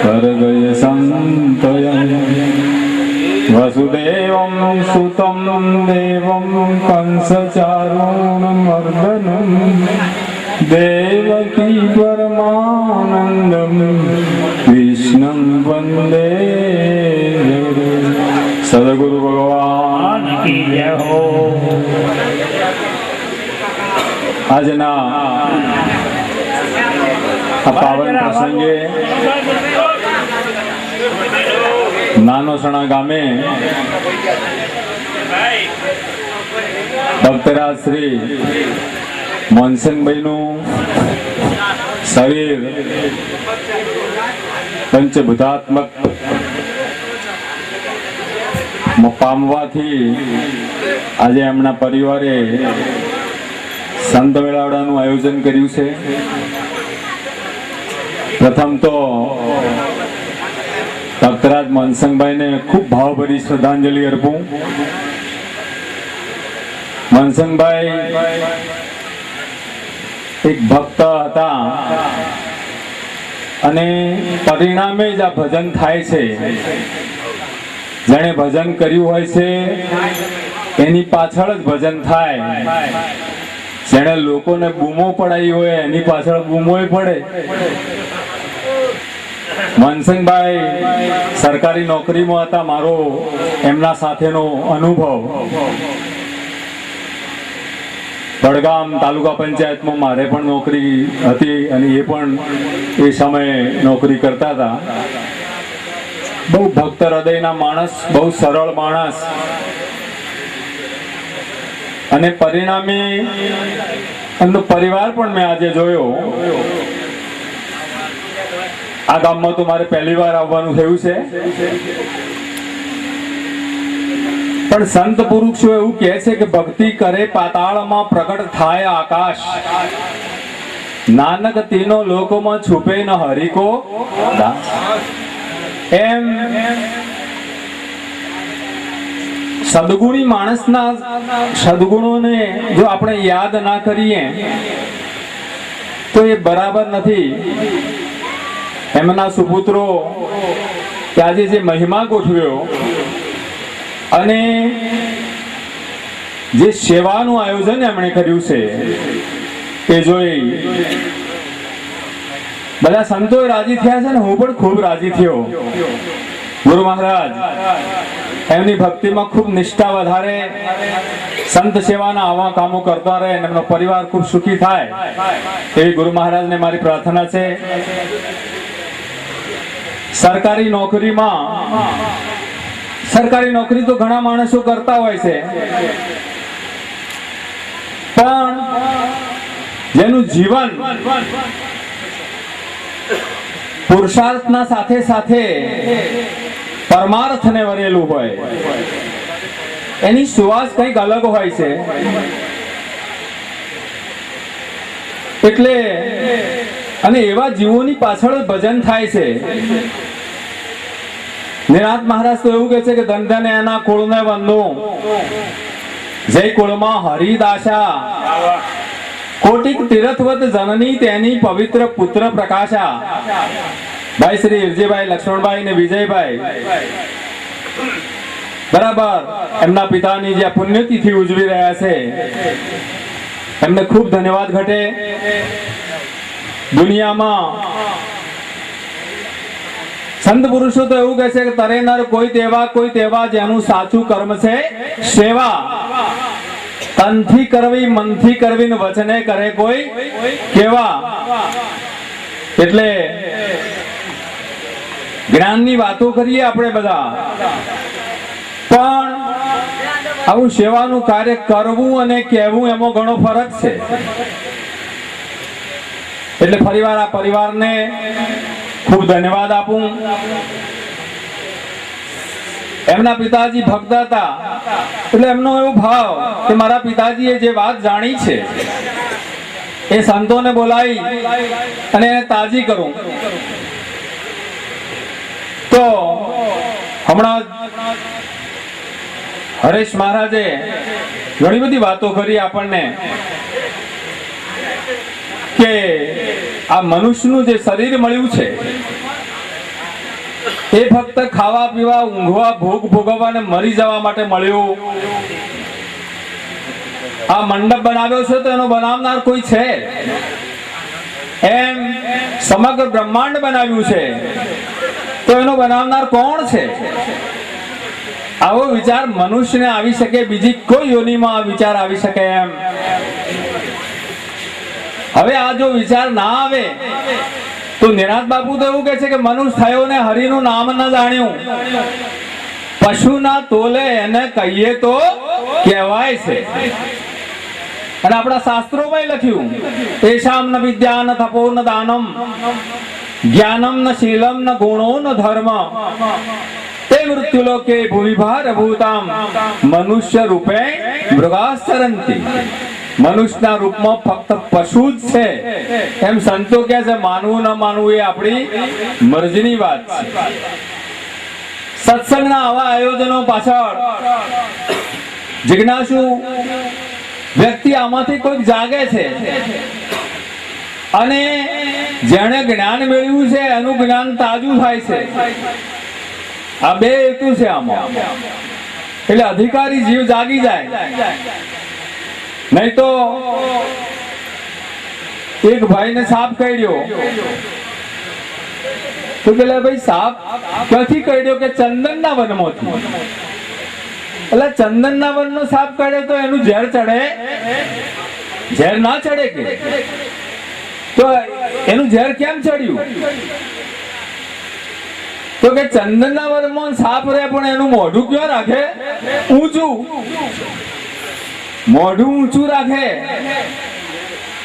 कर गए संतयन, वसुदेवं सुतं देवं कंसचारूणमर्दनं, देवकी परमानन्दं कृष्णं वन्दे। सद्गुरु भगवान की जय हो। આજના આ પાવન પ્રસંગે નાનોસણા ગામે ડોક્ટરાજ શ્રી મોનસંગભાઈનું શરીર પંચભૂતાત્મક પામવાથી આજે એમના પરિવારે સંત મેળાવડાનું આયોજન કર્યું છે. પ્રથમ તો ડોક્ટરાજ મનસંગભાઈને ખૂબ ભાવભરી શ્રદ્ધાંજલિ અર્પું. મનસંગભાઈ એક ભક્ત હતા અને પરિણામે જ આ ભજન થાય છે. જેણે ભજન કર્યું હોય છે એની પાછળ જ ભજન થાય. જેણે લોકોને બૂમો પડાવી હોય એની પાછળ બૂમોય પડે. મનસંગભાઈ સરકારી નોકરીમાં હતા. મારો એમના સાથેનો અનુભવ વડગામ તાલુકા પંચાયતમાં મારે પણ નોકરી હતી અને એ પણ એ સમયે નોકરી કરતા હતા. બહુ ભક્ત હૃદયના માણસ, બહુ સરળ માણસ, અને પરિણામે એમનો પરિવાર પણ મેં આજે જોયો. આ ગામમાં તો મારે પહેલી વાર આવવાનું થયું છે, પણ સંત પુરુષો એવું કહે છે કે ભક્તિ કરે પાતાળમાં પ્રગટ થાય આકાશ, નાનક તીનો લોકોમાં છુપે ન હરિકો દાસ. એમ સદગુણી માણસના સદગુણોને જો આપણે યાદ ના કરીએ તો એ બરાબર નથી. એમના સુપુત્રો આજે જે મહિમા ગોઠવ્યો અને જે સેવાનું આયોજન એમણે કર્યું છે એ જોઈ બધા સંતો રાજી થયા છે ને હું પણ ખૂબ રાજી થયો. ગુરુ મહારાજ એમની ભક્તિમાં ખૂબ નિષ્ઠા વધારે, સંત સેવાના આવા કામો કરતા રહે અને એમનો પરિવાર ખૂબ સુખી થાય એવી ગુરુ મહારાજને મારી પ્રાર્થના છે. સરકારી નોકરી તો ઘણા માણસો કરતા હોય છે, પણ જેનું જીવન પુરુષાર્થના સાથે સાથે પરમાર્થને વરેલું હોય એની સુવાસ કંઈક અલગ હોય છે. એટલે અને એવા જીવોની પાછળ ભજન થાય છે. નિરાંત મહારાજ તો એવું કહે છે કે ધન ધન એના કુળને વંદો, જય કુળમાં હરિદાસા, કોટિક તીર્થવત જનની તેની પવિત્ર પુત્ર પ્રકાશા. ભાઈ શ્રી હિરજીભાઈ, લક્ષ્મણભાઈ ને વિજયભાઈ બરાબર એમના પિતાની જે પુણ્યતિથિ ઉજવી રહ્યા છે એમને ખૂબ ધન્યવાદ ઘટે. દુનિયામાં સંત પુરુષો તો એવું કહે છે કે તરે નર કોઈ તેવા જેનું સાચું કર્મ છે સેવા, તનથી કરવી મનથી કરવી ને વચને કરે કોઈ કેવા. એટલે જ્ઞાનની વાતો કરીએ આપણે બધા, પણ આવું સેવાનું કાર્ય કરવું અને કહેવું એમાં ઘણો ફરક છે. એટલે ફરીવાર આ પરિવારને ખૂબ ધન્યવાદ આપું. એમના પિતાજી ભક્ત હતા એટલે એમનો એવો ભાવ કે મારા પિતાજીએ જે વાત જાણી છે એ સંતોને બોલાવી અને એને તાજી કરું. તો હમણાં હરેશ મહારાજે ઘણી બધી વાતો કરી આપણને કે આ મનુષ્યનું જે શરીર મળ્યું છે એ ફક્ત ખાવા પીવા, ઊંઘવા, ભોગ ભોગવવા ને મરી જવા માટે મળ્યું. આ મંડપ બનાવ્યો છે તો એનો બનાવનાર કોઈ છે? એમ સમગ્ર બ્રહ્માંડ બનાવ્યું છે તો એનો બનાવનાર કોણ છે? આવો વિચાર મનુષ્યને આવી શકે, બીજી કોઈ યોનિમાં આ વિચાર આવી શકે એમ. હવે આ જો વિચાર ના આવે તો નિરાંત બાપુ તો એવું કહે છે કે મનુષ્ય થયો ને હરિનું નામ ન જાણ્યું, પશુના તોલે એને કહીએ તો કહેવાય છે. અને આપણા શાસ્ત્રોમાં લખ્યું તેષામ ન વિદ્યા ન તપો ન દાનમ જ્ઞાનમ ન શીલમ ન ગુણો ન ધર્મ તે મૃત્યુલોકે ભૂમિભાર ભૂતામ મનુષ્ય રૂપે મૃગાચરંતિ. મનુષ્યના રૂપમાં ફક્ત પશુ જ છે એમ સંતો કહે છે. માનવું ન માનવું એ આપણી મરજીની વાત છે. સત્સંગના આવા આયોજનો પાછળ જિજ્ઞાસુ વ્યક્તિ આમાંથી કોઈક જાગે છે અને જેણે જ્ઞાન મેળવ્યું છે એનું જ્ઞાન તાજું થાય છે. આ બે હેતુ છે આમાં. એટલે અધિકારી જીવ જાગી જાય. નહીં તો એક ભાઈને સાપ કરડ્યો તો પેલા ભાઈ સાપ ક્યાંથી કરડ્યો કે ચંદનના વનમાંથી. એટલે ચંદનના વનનો સાપ કાઢે તો એનું ઝેર ચડે ઝેર ના ચડે કે? તો એનું ઝેર કેમ ચડ્યું? તો કે ચંદનના વરમાં સાપ રહે પણ એનું મોઢું ક્યાં રાખે? ઊંચું. મોઢું ઊંચું રાખે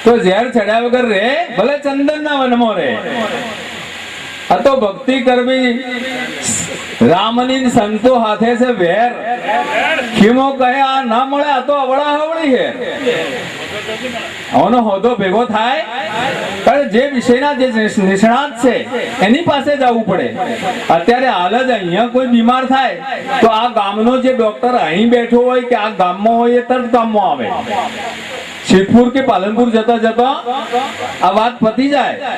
તો ઝેર ચડ્યા વગર રહે, ભલે ચંદનના વનમાં રહે. આ તો ભક્તિ કરવી રામની સંતો હાથે છે વેર. ખીમો કહે આ ના મળે, આ તો અવળા હવળી છે. આનો હોદો ભેગો થાય કારણ જે વિષયના જે નિષ્ણાત છે એની પાસે જવું પડે. અત્યારે હાલ જ અહીંયા કોઈ બીમાર થાય તો આ ગામનો જે ડોક્ટર અહીં બેઠો હોય કે આ ગામમાં હોય એ તરત ગામમાં આવે. સિદ્ધપુર કે પાલનપુર જતા જતા આ વાત પતી જાય.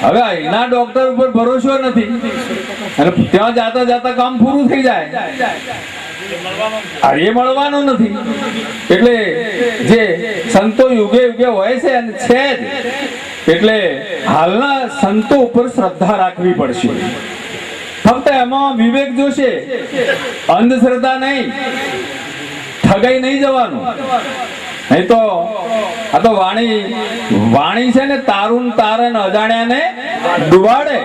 હવે અહીંના ડોક્ટર ઉપર ભરોસો નથી અને ત્યાં જાતા જાતા કામ પૂરું થઈ જાય. એ મળવાનું નથી. એટલે જે સંતો યુગે યુગે હોય છે અને છે જ, એટલે હાલના સંતો ઉપર શ્રદ્ધા રાખવી પડશે. ફક્ત એમાં વિવેક જોશે, અંધશ્રદ્ધા નહીં, ઠગાઈ નહીં જવાનું. નહીં તો આ તો વાણી છે ને તારું તારન અજાણ્યાને ડુબાડે.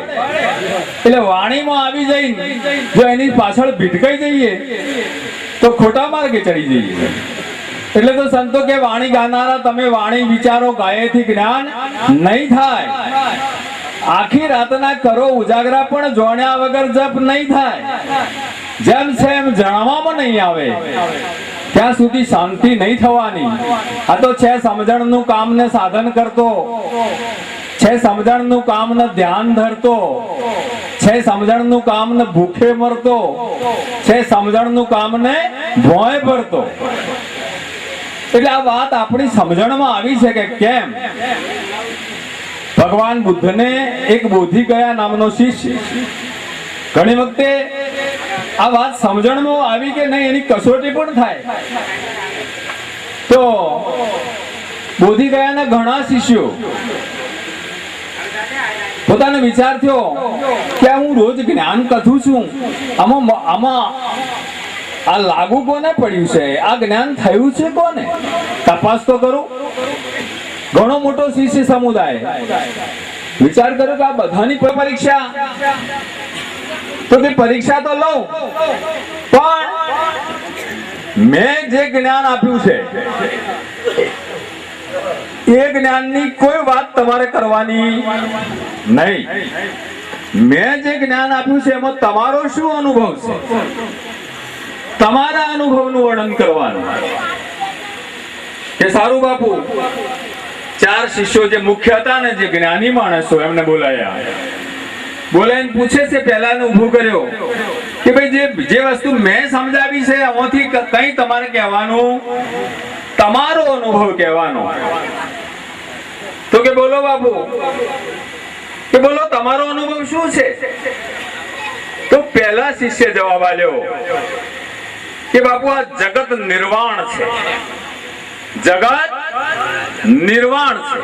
એટલે વાણીમાં આવી જઈને જો એની પાછળ ભીટકાઈ જઈએ તો ખોટા માર્ગે ચડી જઈએ. એટલે તો સંતો કે વાણી ગાનારા તમે વાણી વિચારો ગાયેથી જ્ઞાન નહીં થાય. આખી રાતના કરો ઉજાગરા પણ જોણ્યા વગર જપ નહીં થાય. જેમ છે એમ જાણવામાં નહીં આવે ત્યાં સુધી શાંતિ નહીં થવાની. આ તો છે સમજણનું કામ ને સાધન કરતો, છે સમજણનું કામ ને ધ્યાન ધરતો, છે સમજણનું કામ ને ભૂખે મરતો, છે સમજણનું કામ ને ભોંય ભરતો. એટલે આ વાત આપણી સમજણમાં આવી છે કે કેમ. ભગવાન બુદ્ધને એક બોધિ ગયા નામનો શિષ્ય ઘણી વખતે આ વાત સમજણમાં આવી કે નહીં એની કસોટી પણ થાય. તો બોધિ ગયાના ઘણા શિષ્યો પોતાનો વિચાર થયો કે હું રોજ જ્ઞાન કથું છું, આમાં આ લાગુ કોને પડ્યું છે? આ જ્ઞાન થયું છે કોને? તપાસ તો કરું. ઘણો મોટો શિષ્ય સમુદાય વિચાર કર્યો કે આ બધાની પરીક્ષા, તો કે પરીક્ષા તો લઉં પણ મેં જે જ્ઞાન આપ્યું છે એ જ્ઞાનની કોઈ વાત તમારે કરવાની નહીં. મેં જે જ્ઞાન આપ્યું છે એમાં તમારો શું અનુભવ છે, તમારા અનુભવનું વર્ણન કરવાનું. કે સારું બાપુ. 4 શિષ્યો જે મુખ્ય હતા ને, જે જ્ઞાની માણસો, એમને બોલાયા. બોલાઈને પૂછે છે, પહેલાને ઊભું કર્યો કે ભાઈ જે વસ્તુ મેં સમજાવી છે આમાંથી કઈ તમારે કહેવાનું, તમારો અનુભવ કહેવાનો. તો કે બોલો બાપુ, કે બોલો તમારો અનુભવ શું છે? તો પહેલા શિષ્ય જવાબ આલ્યો કે બાપુ આ જગત નિર્વાણ છે, જગત નિર્વાણ છે.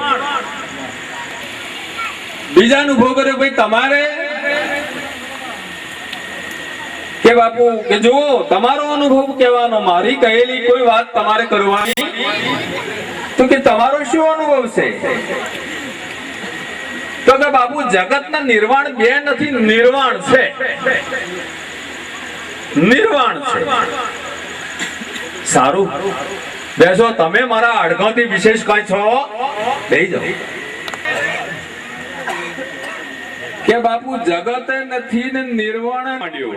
બીજા અનુભવ કર્યો ભાઈ તમારે? કે બાપુ કે જુઓ તમારો અનુભવ કહેવાનો, મારી કહેલી કોઈ વાત તમારે કરવાની. તો કે તમારો શું અનુભવ છે? તો કે બાપુ જગતના નિર્વાણ બે નથી, નિર્વાણ છે, નિર્વાણ છે. સારું બેસો, તમે મારા અડધાથી વિશેષ કઈ છો? બેસી જાઓ. કે બાપુ જગત નથી ને નિર્વાણ માંડ્યો.